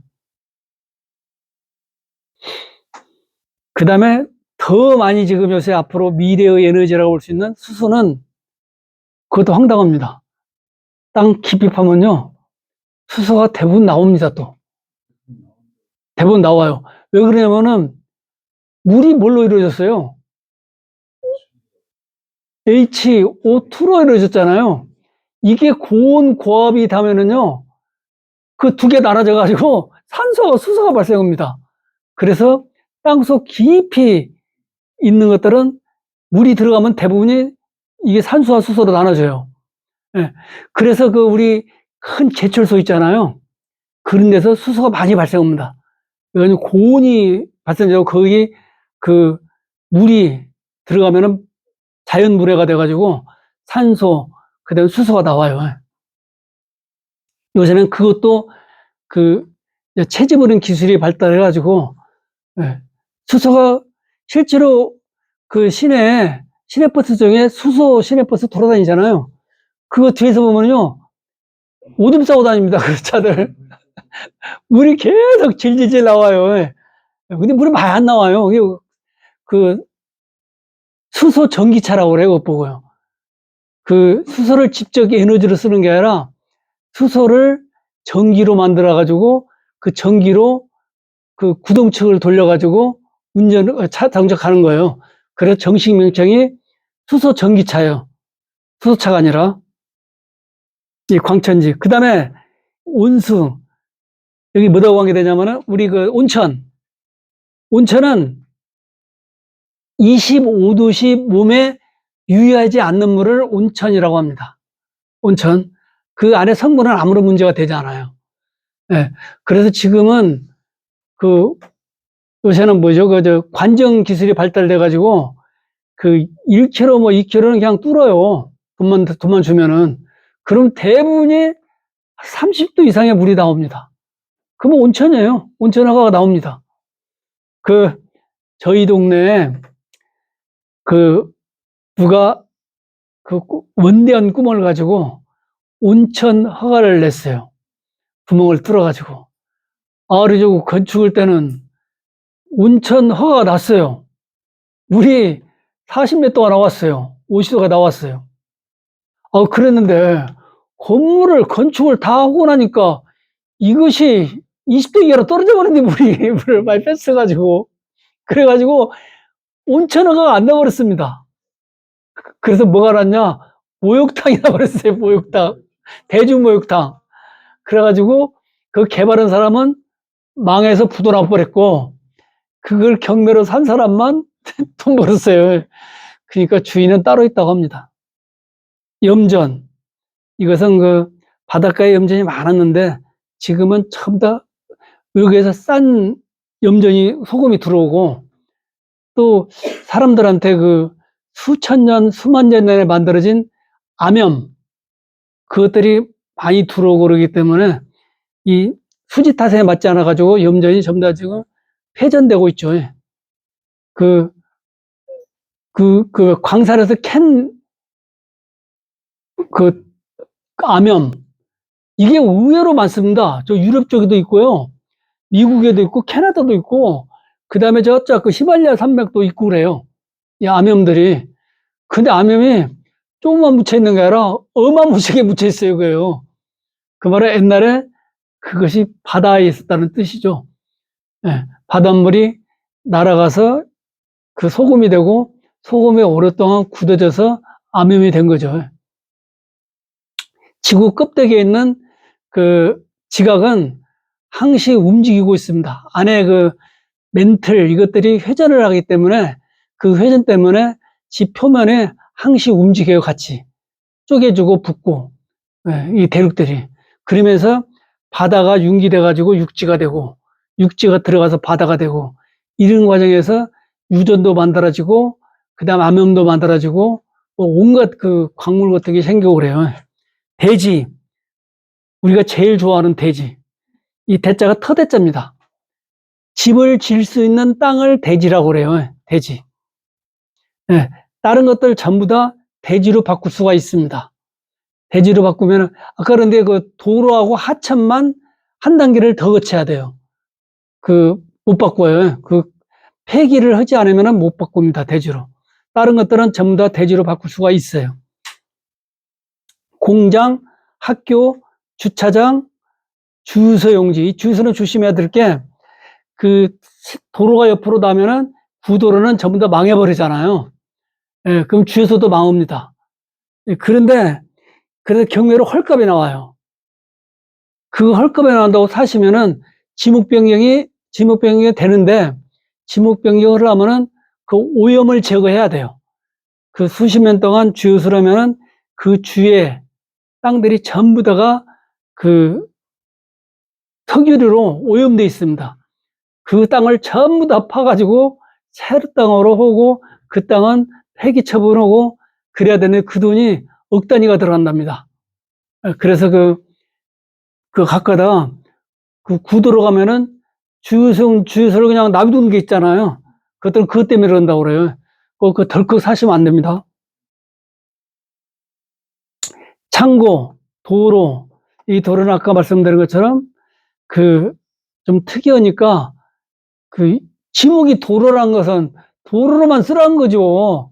그 다음에 더 많이 지금 요새 앞으로 미래의 에너지라고 볼 수 있는 수소는 그것도 황당합니다. 땅 깊이 파면요. 수소가 대부분 나옵니다, 또. 대부분 나와요. 왜 그러냐면은 물이 뭘로 이루어졌어요? HO2로 이루어졌잖아요. 이게 고온 고압이 닿으면은요, 그 두 개 나눠져 가지고 산소와 수소가 발생합니다. 그래서 땅속 깊이 있는 것들은 물이 들어가면 대부분이 이게 산소와 수소로 나눠져요. 예. 그래서 우리 큰 제철소 있잖아요. 그런 데서 수소가 많이 발생합니다. 왜냐면 고온이 발생되고 거기 물이 들어가면은 자연 물회가 돼가지고 산소, 그 다음에 수소가 나와요. 요새는 그것도 채집어린 기술이 발달해가지고, 수소가 실제로 시내버스 중에 수소 시내버스 돌아다니잖아요. 그거 뒤에서 보면요, 오줌 싸고 다닙니다. 그 차들. 물이 계속 질질질 나와요. 근데 물이 많이 안 나와요. 수소 전기차라고 그래요, 그거 보고요. 수소를 직접 에너지로 쓰는 게 아니라 수소를 전기로 만들어가지고 그 전기로 구동측을 돌려가지고 차 장착하는 거예요. 그래서 정식 명칭이 수소 전기차예요. 수소차가 아니라. 이 광천지. 그 다음에 온수. 여기 뭐라고 관계되냐면은 우리 온천은 25도씨 몸에 유의하지 않는 물을 온천이라고 합니다. 온천. 그 안에 성분은 아무런 문제가 되지 않아요. 예. 그래서 지금은 요새는 관정 기술이 발달돼가지고 1km, 2km는 그냥 뚫어요. 돈만 주면은, 그럼 대부분이 30도 이상의 물이 나옵니다. 그러면 온천이에요. 온천 허가가 나옵니다. 저희 동네에, 누가, 원대한 꿈을 가지고 온천 허가를 냈어요. 구멍을 뚫어가지고. 그래가지고 건축할 때는 온천 허가가 났어요. 물이 40몇 도가 나왔어요. 50도가 나왔어요. 그랬는데, 건축을 다 하고 나니까 이것이 20도 이하로 떨어져 버렸는데, 물을 많이 뺐어가지고. 그래가지고 온천 허가가 안 나버렸습니다. 그래서 뭐가 났냐? 목욕탕이 나버렸어요, 목욕탕. 대중목욕탕. 그래가지고 그 개발한 사람은 망해서 부도 나버렸고, 그걸 경매로 산 사람만 돈 벌었어요. 그러니까 주인은 따로 있다고 합니다. 염전. 이것은 바닷가에 염전이 많았는데, 지금은 전부 다 여기에서 싼 소금이 들어오고, 또 사람들한테 수천 년, 수만 년 전에 만들어진 암염, 그것들이 많이 들어오고 그러기 때문에 이 수지 탓에 맞지 않아가지고 염전이 전부 다 지금 폐전되고 있죠. 광산에서 암염, 이게 의외로 많습니다. 저 유럽 쪽에도 있고요. 미국에도 있고, 캐나다도 있고, 그 다음에 저쪽 히말라야 산맥도 있고 그래요. 이 암염들이. 근데 암염이 조금만 묻혀 있는 게 아니라 어마무시하게 묻혀 있어요, 그게요. 그 말은 옛날에 그것이 바다에 있었다는 뜻이죠. 예, 바닷물이 날아가서 소금이 되고, 소금이 오랫동안 굳어져서 암염이 된 거죠. 지구 껍데기에 있는 지각은 항시 움직이고 있습니다. 안에 멘틀, 이것들이 회전을 하기 때문에 그 회전 때문에 지 표면에 항시 움직여요, 같이. 쪼개지고 붓고, 이 대륙들이. 그러면서 바다가 융기돼가지고 육지가 되고, 육지가 들어가서 바다가 되고, 이런 과정에서 유전도 만들어지고, 그 다음 암염도 만들어지고, 온갖 광물 같은 게 생기고 그래요. 대지. 우리가 제일 좋아하는 대지. 이 대자가 터대자입니다. 집을 지을 수 있는 땅을 대지라고 그래요. 대지. 네, 다른 것들 전부 다 대지로 바꿀 수가 있습니다. 대지로 바꾸면, 아까 그런데 도로하고 하천만 한 단계를 더 거쳐야 돼요. 못 바꿔요. 폐기를 하지 않으면 못 바꿉니다. 대지로. 다른 것들은 전부 다 대지로 바꿀 수가 있어요. 공장, 학교, 주차장, 주소용지. 이 주소는 조심해야 될 게, 도로가 옆으로 나면은 구도로는 전부 다 망해버리잖아요. 예, 그럼 주소도 망합니다. 예, 그래서 경매로 헐값이 나와요. 그 헐값이 나온다고 사시면은 지목 변경이 되는데, 지목 변경을 하면은 오염을 제거해야 돼요. 수십 년 동안 주소라면은 그 주에 땅들이 전부 다가 석유류로 오염되어 있습니다. 그 땅을 전부 다 파가지고 새로 땅으로 하고, 그 땅은 폐기 처분하고 그래야 되는데 그 돈이 억 단위가 들어간답니다. 그래서 가까다 구도로 가면은 주유소를 그냥 놔두는 게 있잖아요. 그것들은 그것 때문에 그런다고 그래요. 덜컥 사시면 안 됩니다. 창고, 도로, 이 도로는 아까 말씀드린 것처럼 좀 특이하니까 지목이 도로란 것은 도로로만 쓰라는 거죠.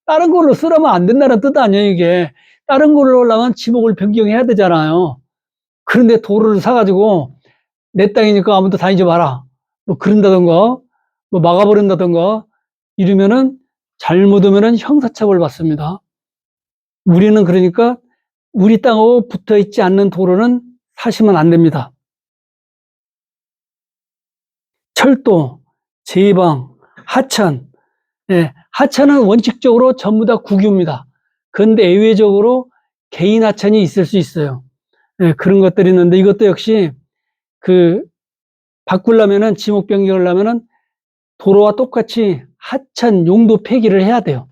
다른 걸로 쓰라면 안 된다는 뜻 아니에요, 이게. 다른 걸로 하려면 지목을 변경해야 되잖아요. 그런데 도로를 사가지고 내 땅이니까 아무도 다니지 마라. 뭐 그런다던가, 뭐 막아버린다던가, 이러면은 잘못하면은 형사처벌 받습니다. 우리는 그러니까 우리 땅하고 붙어 있지 않는 도로는 사시면 안 됩니다. 철도, 제방, 하천. 예, 하천은 원칙적으로 전부 다 국유입니다. 그런데 예외적으로 개인 하천이 있을 수 있어요. 예, 그런 것들이 있는데 이것도 역시 바꾸려면은 지목 변경을 하면은 도로와 똑같이 하천 용도 폐기를 해야 돼요.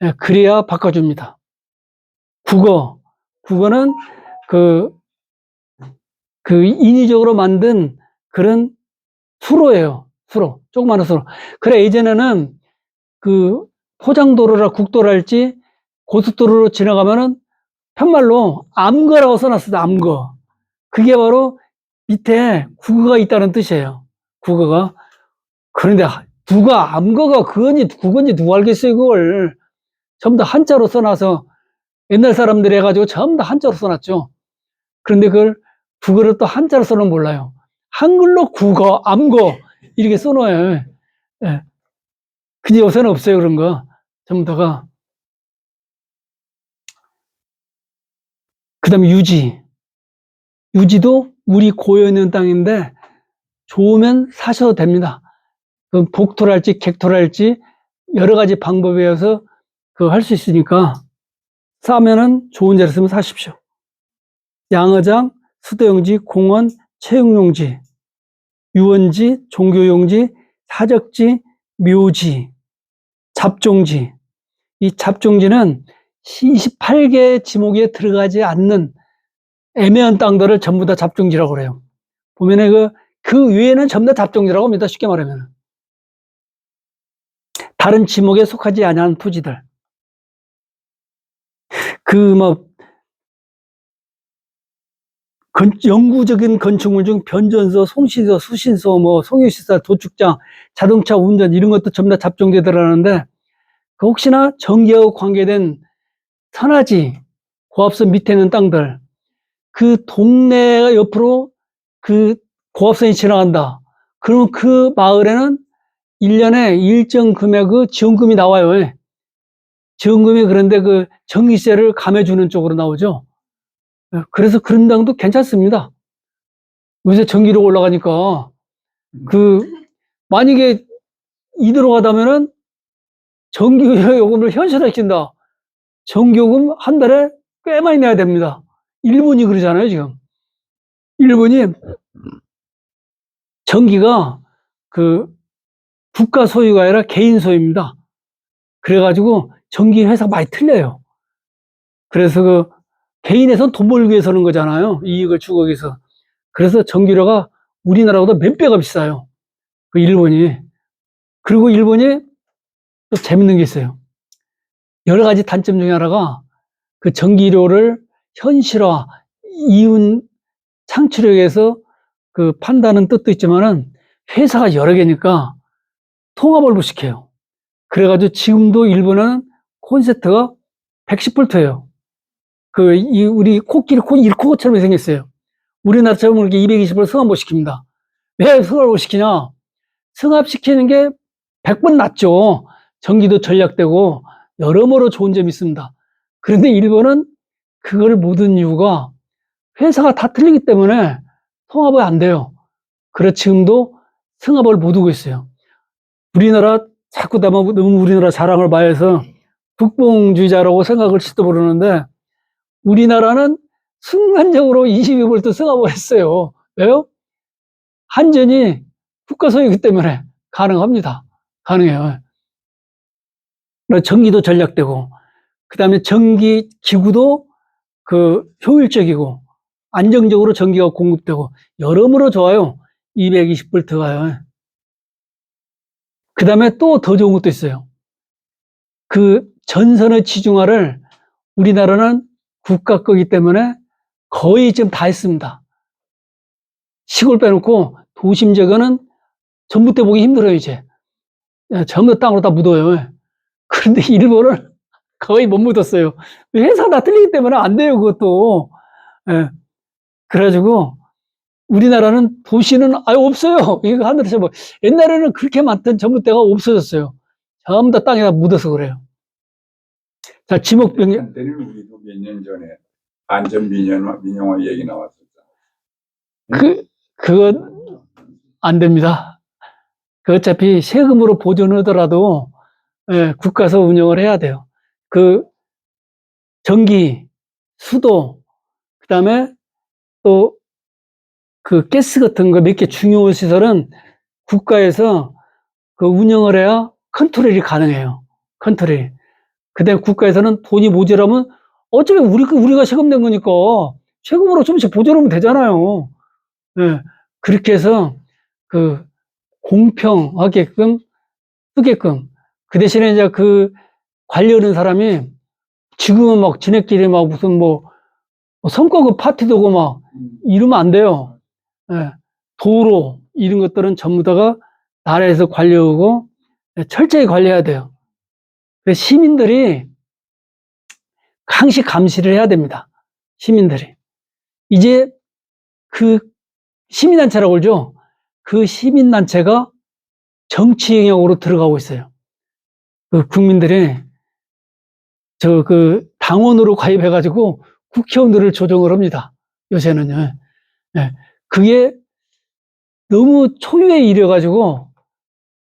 예, 그래야 바꿔줍니다. 국어는 그 인위적으로 만든 그런 수로예요. 수로. 조그마한 수로. 그래, 예전에는 그 포장도로라 국도라 할지 고속도로로 지나가면은 편말로 암거라고 써놨어요. 암거. 그게 바로 밑에 국어가 있다는 뜻이에요. 국어가. 그런데 누가 암거가 그건지 국어인지 누가 알겠어요, 그걸. 전부 다 한자로 써놔서 옛날 사람들이 해가지고 전부 다 한자로 써놨죠. 그런데 그걸 국어를 또 한자로 써놓으면 몰라요. 한글로 국어, 암거 이렇게 써놓아요. 예. 근데 요새는 없어요, 그런 거. 전부 다가. 그 다음에 유지도 물이 고여있는 땅인데 좋으면 사셔도 됩니다. 그 복토랄지 객토랄지 여러 가지 방법에 의해서 그거 할 수 있으니까 싸면은 좋은 자리 쓰면 사십시오. 양어장, 수도용지, 공원, 체육용지, 유원지, 종교용지, 사적지, 묘지, 잡종지. 이 잡종지는 28개 지목에 들어가지 않는 애매한 땅들을 전부 다 잡종지라고 그래요. 보면은 그 외에는 전부 다 잡종지라고 합니다. 쉽게 말하면. 다른 지목에 속하지 않은 토지들. 영구적인 건축물 중 변전소, 송신소, 수신소, 송유시설, 도축장, 자동차 운전 이런 것도 전부 다 잡종지에 들어가는데 혹시나 전기하고 관계된 산하지, 고압선 밑에 있는 땅들, 그 동네가 옆으로 그 고압선이 지나간다. 그럼 그 마을에는 1년에 일정 금액의 지원금이 나와요. 지원금이 그런데 그 전기세를 감해주는 쪽으로 나오죠. 그래서 그런 땅도 괜찮습니다. 요새 전기료 올라가니까 만약에 이대로 가다면은 전기요금을 현실화시킨다. 전기요금 한 달에 꽤 많이 내야 됩니다. 일본이 그러잖아요, 지금. 일본이 전기가 국가 소유가 아니라 개인 소유입니다. 그래가지고 전기 회사가 많이 틀려요. 그래서 개인에선 돈 벌기 위해서 하는 거잖아요. 이익을 추구하기 위해서. 그래서 전기료가 우리나라보다 몇 배가 비싸요. 일본이. 그리고 일본이 또 재밌는 게 있어요. 여러 가지 단점 중에 하나가 그 전기료를 현실화, 이윤 창출하기 위해서 판다는 뜻도 있지만은 회사가 여러 개니까 통합을 못 시켜요. 그래가지고 지금도 일본은 콘센트가 110볼트예요. 우리 코끼리 코처럼 생겼어요. 우리나라처럼 이렇게 220을 승합 못 시킵니다. 왜 승합을 못 시키냐? 승합시키는 게 100번 낫죠. 전기도 절약되고 여러모로 좋은 점이 있습니다. 그런데 일본은 그걸 못한 이유가 회사가 다 틀리기 때문에 통합이 안 돼요. 그래서 지금도 승합을 못 하고 있어요. 우리나라 자꾸 너무 우리나라 자랑을 많이 해서 북봉주의자라고 생각을 시도 모르는데 우리나라는 순간적으로 22볼트 승합을 했어요. 왜요? 한전이 국가 소유이기 때문에 가능합니다. 가능해요. 전기도 절약되고, 그 다음에 전기 기구도 효율적이고, 안정적으로 전기가 공급되고, 여러모로 좋아요. 220볼트가요. 그 다음에 또 더 좋은 것도 있어요. 전선의 지중화를 우리나라는 국가 거기 때문에 거의 지금 다 했습니다. 시골 빼놓고 도심 지역은 전봇대 보기 힘들어요, 이제. 전부 땅으로 다 묻어요. 그런데 일본은 거의 못 묻었어요. 회사가 다 틀리기 때문에 안 돼요, 그것도. 예. 그래가지고, 우리나라는 도시는 아예 없어요. 이거 하늘에서 옛날에는 그렇게 많던 전봇대가 없어졌어요. 전부 다 땅에다 묻어서 그래요. 자, 지목병. 한때는 우리도 몇 년 전에 안전 민영화 얘기 나왔었죠. 그건 안 됩니다. 어차피 세금으로 보존하더라도, 예, 국가에서 운영을 해야 돼요. 전기, 수도, 그 다음에 또 가스 같은 거 몇 개 중요한 시설은 국가에서 운영을 해야 컨트롤이 가능해요. 컨트롤이. 그 다음에 국가에서는 돈이 모자라면 어차피 우리가 세금 낸 거니까 세금으로 좀씩 보존하면 되잖아요. 예. 그렇게 해서 그 공평하게끔 쓰게끔 그 대신에 이제 그 관리하는 사람이 지금은 막 지네끼리 막 무슨 뭐 성과급 파티도 하고 막 이러면 안 돼요. 예. 도로 이런 것들은 전부 다가 나라에서 관리하고 철저히 관리해야 돼요. 그래서 시민들이 항시 감시를 해야 됩니다. 시민들이. 이제 그 시민단체라고 그러죠. 그 시민단체가 정치 영역으로 들어가고 있어요. 그 국민들이 그 당원으로 가입해가지고 국회의원들을 조정을 합니다. 요새는요. 예. 그게 너무 초유의 일이어가지고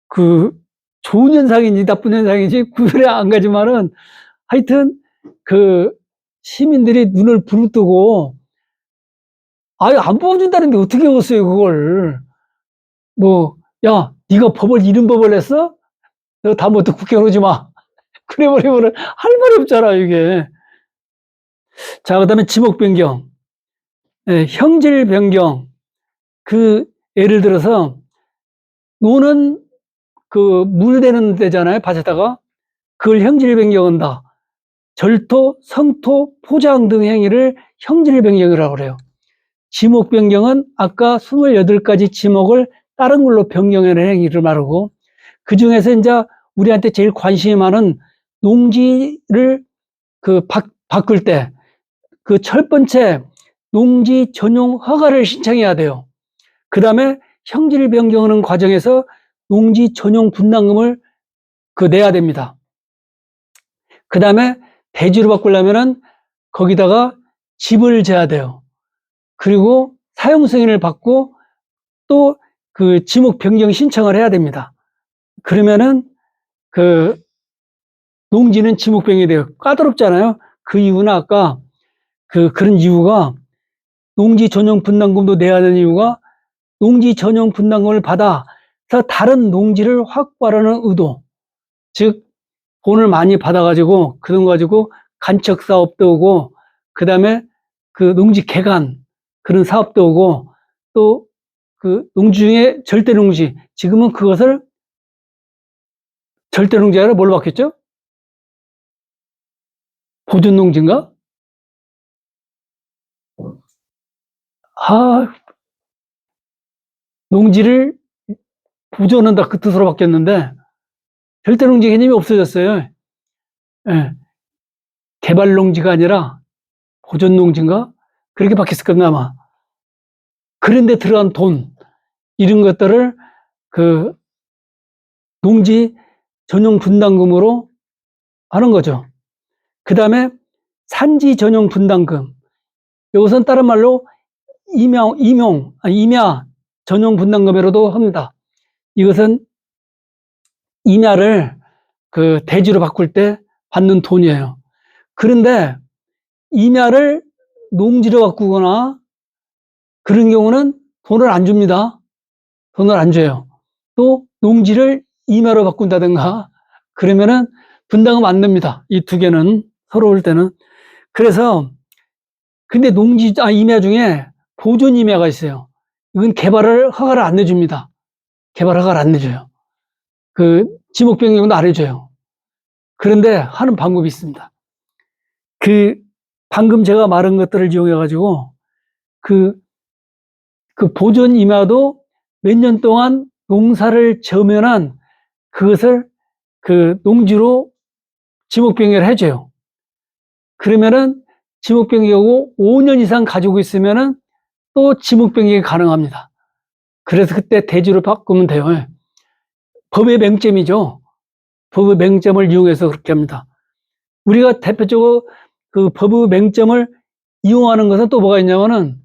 그 좋은 현상인지 나쁜 현상인지 구별이 안 가지만은 하여튼 그 시민들이 눈을 부릅뜨고 아예 안 뽑아준다는데 어떻게 했어요 그걸. 뭐 야 네가 이런 법을 냈어? 너 다음부터 국회의원 오지 마. 그래버리면은 할 말이 없잖아 이게. 자, 그다음에 지목 변경, 형질 변경. 그 예를 들어서 노는 그 물 대는 데잖아요 밭에다가. 그걸 형질 변경한다. 절토, 성토, 포장 등 행위를 형질 변경이라고 그래요. 지목 변경은 아까 28가지 지목을 다른 걸로 변경하는 행위를 말하고, 그 중에서 이제 우리한테 제일 관심이 많은 농지를 바꿀 때 그 첫 번째 농지 전용 허가를 신청해야 돼요. 그 다음에 형질 변경하는 과정에서 농지 전용 분담금을 내야 됩니다. 그 다음에 대지로 바꾸려면은 거기다가 집을 재야 돼요. 그리고 사용 승인을 받고 또 그 지목 변경 신청을 해야 됩니다. 그러면은 그 농지는 지목 변경이 돼요. 까다롭잖아요. 그 이유는 아까 그런 이유가 농지 전용 분담금도 내야 되는 이유가 농지 전용 분담금을 받아서 다른 농지를 확보하려는 의도. 즉 돈을 많이 받아가지고 그 돈 가지고 간척 사업도 오고 그 다음에 그 농지 개간 그런 사업도 오고 또 그 농지 중에 절대 농지, 지금은 그것을 절대 농지 아니라 뭘로 바뀌었죠? 보존 농지인가? 농지를 보존한다 그 뜻으로 바뀌었는데 절대 농지 개념이 없어졌어요. 예. 개발 농지가 아니라 보존 농지인가? 그렇게 바뀌었을 겁니다, 아마. 그런데 들어간 돈, 이런 것들을 그 농지 전용 분담금으로 하는 거죠. 그 다음에 산지 전용 분담금. 이것은 다른 말로 임야 전용 분담금으로도 합니다. 이것은 임야를 그 대지로 바꿀 때 받는 돈이에요. 그런데 임야를 농지로 바꾸거나 그런 경우는 돈을 안 줍니다. 돈을 안 줘요. 또 농지를 임야로 바꾼다든가 그러면은 분담금 안 냅니다. 이 두 개는 서러울 때는. 그래서 근데 임야 중에 보존 임야가 있어요. 이건 허가를 안 내줍니다. 개발 허가를 안 내줘요. 그 지목 변경도 안 해줘요. 그런데 하는 방법이 있습니다. 방금 제가 말한 것들을 이용해 가지고 그 보존 임야도 몇 년 동안 농사를 지으면은 그것을 그 농지로 지목 변경을 해줘요. 그러면은 지목 변경하고 5년 이상 가지고 있으면은 또 지목 변경이 가능합니다. 그래서 그때 대지로 바꾸면 돼요. 법의 맹점이죠. 법의 맹점을 이용해서 그렇게 합니다. 우리가 대표적으로 그 법의 맹점을 이용하는 것은 또 뭐가 있냐면은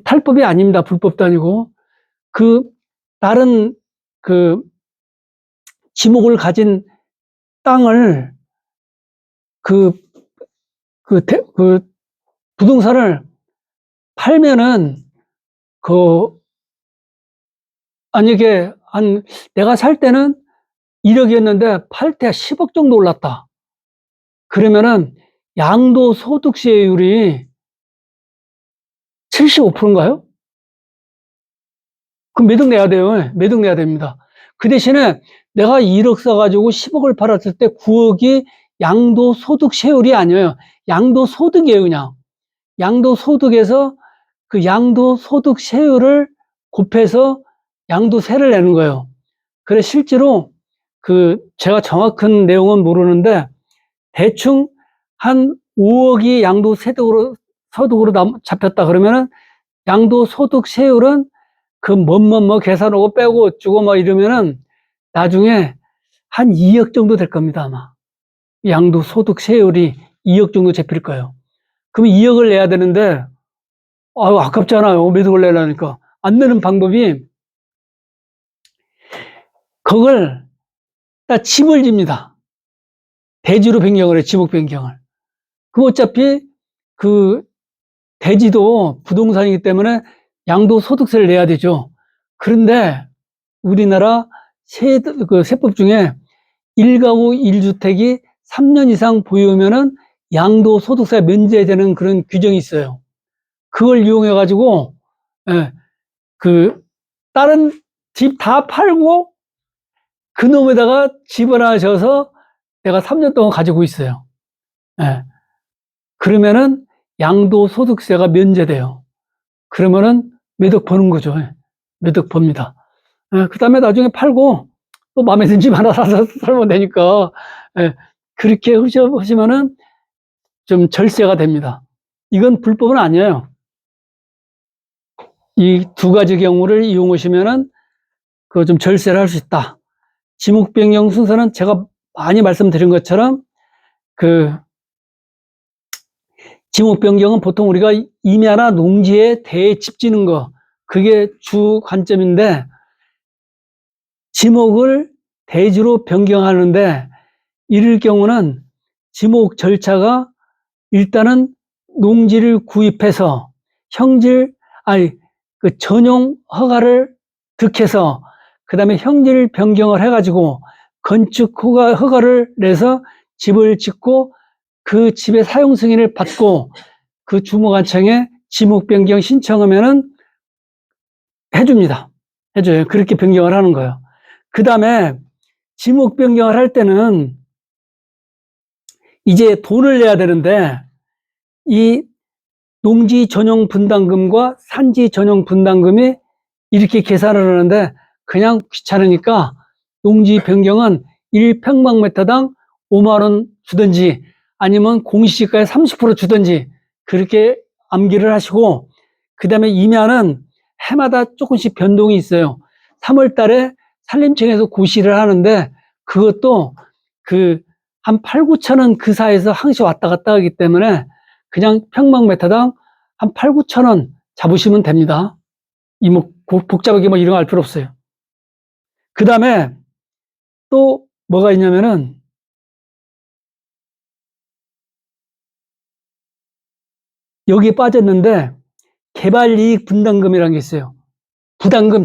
탈법이 아닙니다. 불법도 아니고 다른 지목을 가진 땅을 부동산을 팔면은 만약에 내가 살 때는 1억이었는데 팔 때 10억 정도 올랐다. 그러면은 양도소득세율이 75%인가요? 그럼 매덕 내야 돼요. 매덕 내야 됩니다. 그 대신에 내가 1억 사가지고 10억을 팔았을 때 9억이 양도소득세율이 아니에요. 양도소득이에요, 그냥. 양도소득에서 그 양도소득세율을 곱해서 양도세를 내는 거예요. 그래서 실제로 제가 정확한 내용은 모르는데 대충 한 5억이 양도소득으로 잡혔다 그러면은 양도소득세율은 뭐 계산하고 빼고 어쩌고 뭐 이러면은 나중에 한 2억 정도 될 겁니다, 아마. 양도소득세율이 2억 정도 잡힐 거예요. 그럼 2억을 내야 되는데, 아깝잖아요. 매덕을 내려니까. 안 내는 방법이, 그걸 딱 집을 집니다. 대지로 변경을 해, 지목 변경을. 그럼 어차피 대지도 부동산이기 때문에 양도소득세를 내야 되죠. 그런데 우리나라 세법 중에 1가구 1주택이 3년 이상 보유하면은 양도소득세 면제되는 그런 규정이 있어요. 그걸 이용해가지고, 다른 집 다 팔고 그놈에다가 집 하나 져서 내가 3년 동안 가지고 있어요. 그러면은 양도소득세가 면제돼요. 그러면은 매덕 버는 거죠. 매덕 법니다. 그 다음에 나중에 팔고 또 마음에 든 집 하나 사서 살면 되니까, 그렇게 하시면은 좀 절세가 됩니다. 이건 불법은 아니에요. 이 두 가지 경우를 이용하시면은 좀 절세를 할 수 있다. 지목 변경 순서는 제가 많이 말씀드린 것처럼 지목 변경은 보통 우리가 임야나 농지에 대해 집 짓는 거, 그게 주 관점인데, 지목을 대지로 변경하는데 이럴 경우는 지목 절차가 일단은 농지를 구입해서 전용 허가를 득해서 그 다음에 형질 변경을 해가지고 건축 허가를 내서 집을 짓고 그 집의 사용 승인을 받고 그 주무관청에 지목 변경 신청하면은 해줍니다. 해줘요. 그렇게 변경을 하는 거예요. 그 다음에 지목 변경을 할 때는 이제 돈을 내야 되는데 이 농지 전용 분담금과 산지 전용 분담금이 이렇게 계산을 하는데 그냥 귀찮으니까 농지 변경은 1평방미터당 5만 원 주든지 아니면 공시지가의 30% 주든지 그렇게 암기를 하시고, 그 다음에 임야는 해마다 조금씩 변동이 있어요. 3월 달에 산림청에서 고시를 하는데 그것도 한 8, 9천 원 그 사이에서 항시 왔다 갔다 하기 때문에 그냥 평방미터당 한 8, 9천 원 잡으시면 됩니다. 복잡하게 뭐 이런 거 할 필요 없어요. 그 다음에 또 뭐가 있냐면은 여기에 빠졌는데 개발이익 분담금이라는 게 있어요. 부담금.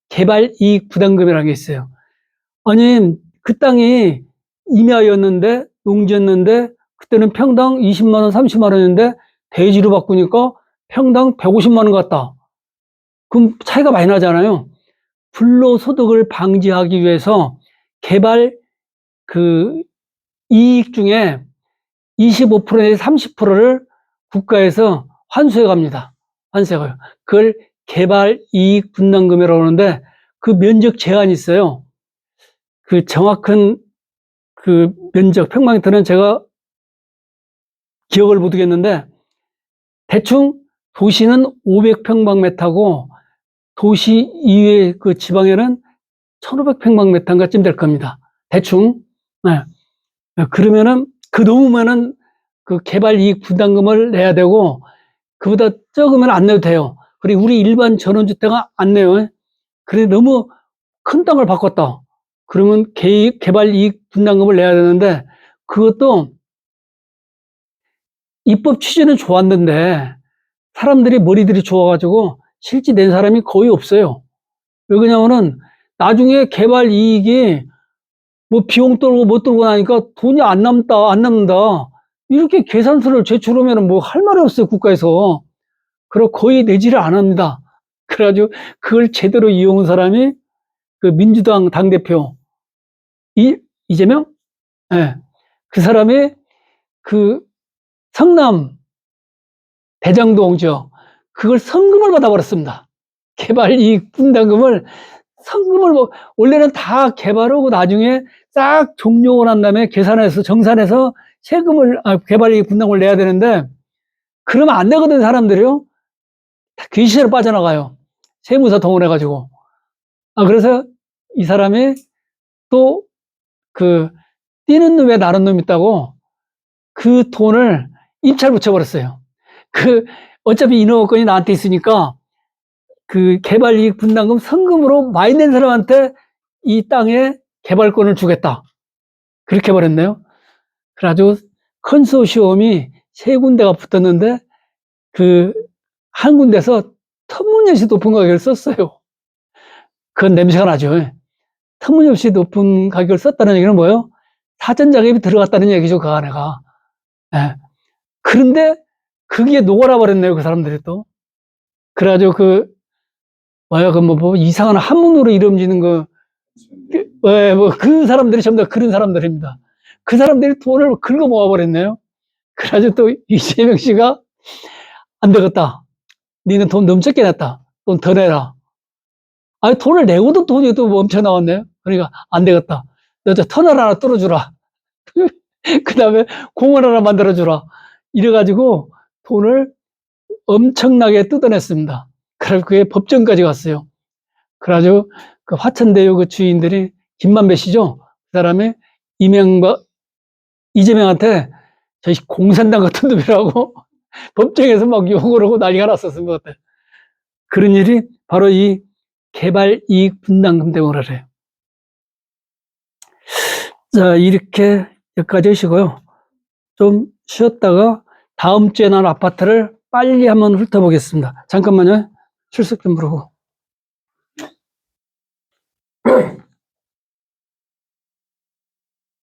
개발이익 부담금이라는 게 있어요. 아니, 그 땅이 임야였는데, 농지였는데, 그때는 평당 20만 원, 30만 원인데, 대지로 바꾸니까 평당 150만 원 같다. 그럼 차이가 많이 나잖아요. 불로소득을 방지하기 위해서 개발 이익 중에 25%에서 30%를 국가에서 환수해 갑니다. 환수해가요. 그걸 개발 이익 분담금이라고 하는데 그 면적 제한이 있어요. 정확한 면적, 평방미터는 제가 기억을 못 하겠는데 대충 도시는 500평방미터고 도시 이외의 지방에는 1500평방미터인가쯤 될 겁니다. 대충. 네. 그러면은 넘으면은 개발 이익 분담금을 내야 되고 그보다 적으면 안 내도 돼요. 그리고 우리 일반 전원주택은 안 내요. 그래 너무 큰 땅을 바꿨다. 그러면 개발 이익 분담금을 내야 되는데 그것도 입법 취지는 좋았는데 사람들이 머리들이 좋아가지고 실제 낸 사람이 거의 없어요. 왜 그러냐면은 나중에 개발 이익이 뭐 비용 떨고 못 떨고 나니까 돈이 안 남는다. 이렇게 계산서를 제출하면 뭐 할 말이 없어요, 국가에서. 그리고 거의 내지를 안 합니다. 그래가지고 그걸 제대로 이용한 사람이 그 민주당 당대표, 이재명? 예. 그 사람이 그 성남 대장동 지역, 그걸 성금을 받아버렸습니다. 개발 이익 분담금을 원래는 다 개발하고 나중에 싹 종료를 한 다음에 계산해서, 정산해서 개발 이익 분담금을 내야 되는데, 그러면 안 되거든, 사람들이요. 다 귀신으로 빠져나가요. 세무사 동원해가지고. 그래서 이 사람이 또 뛰는 놈에 나른 놈 있다고 그 돈을 입찰 붙여버렸어요. 어차피 인허가권이 나한테 있으니까 그 개발 이익 분담금 성금으로 많이 낸 사람한테 이 땅에 개발권을 주겠다. 그렇게 해버렸네요. 그래가지고 컨소시엄이 3군데가 붙었는데 한 군데서 터무니없이 높은 가격을 썼어요. 그건 냄새가 나죠. 터무니없이 높은 가격을 썼다는 얘기는 뭐예요? 사전 자금이 들어갔다는 얘기죠, 그 안에가. 예. 그런데 그게 녹아라 버렸네요, 그 사람들이 또. 그래가지고 이상한 한문으로 이름 짓는 그 사람들이 전부 다 그런 사람들입니다. 그 사람들이 돈을 긁어 모아버렸네요. 그래가지고 또 이재명 씨가 안 되겠다. 니는 돈 너무 적게 냈다. 돈 더 내라. 돈을 내고도 돈이 또 엄청 나왔네요. 그러니까 안 되겠다. 너 저 터널 하나 뚫어주라. 그 다음에 공원 하나 만들어주라. 이래가지고 돈을 엄청나게 뜯어냈습니다. 그래서 그게 법정까지 갔어요. 그래가지고 그 화천대유 그 주인들이 김만배 씨죠. 그 사람이 이재명한테 저희 공산당 같은 놈이라고 법정에서 막 욕을 하고 난리가 났었던 것 같아요. 그런 일이 바로 이 개발 이익 분담금 때문에 그래요. 자, 이렇게 여기까지 하시고요. 좀 쉬었다가 다음 주에 난 아파트를 빨리 한번 훑어보겠습니다. 잠깐만요. 출석 좀 부르고.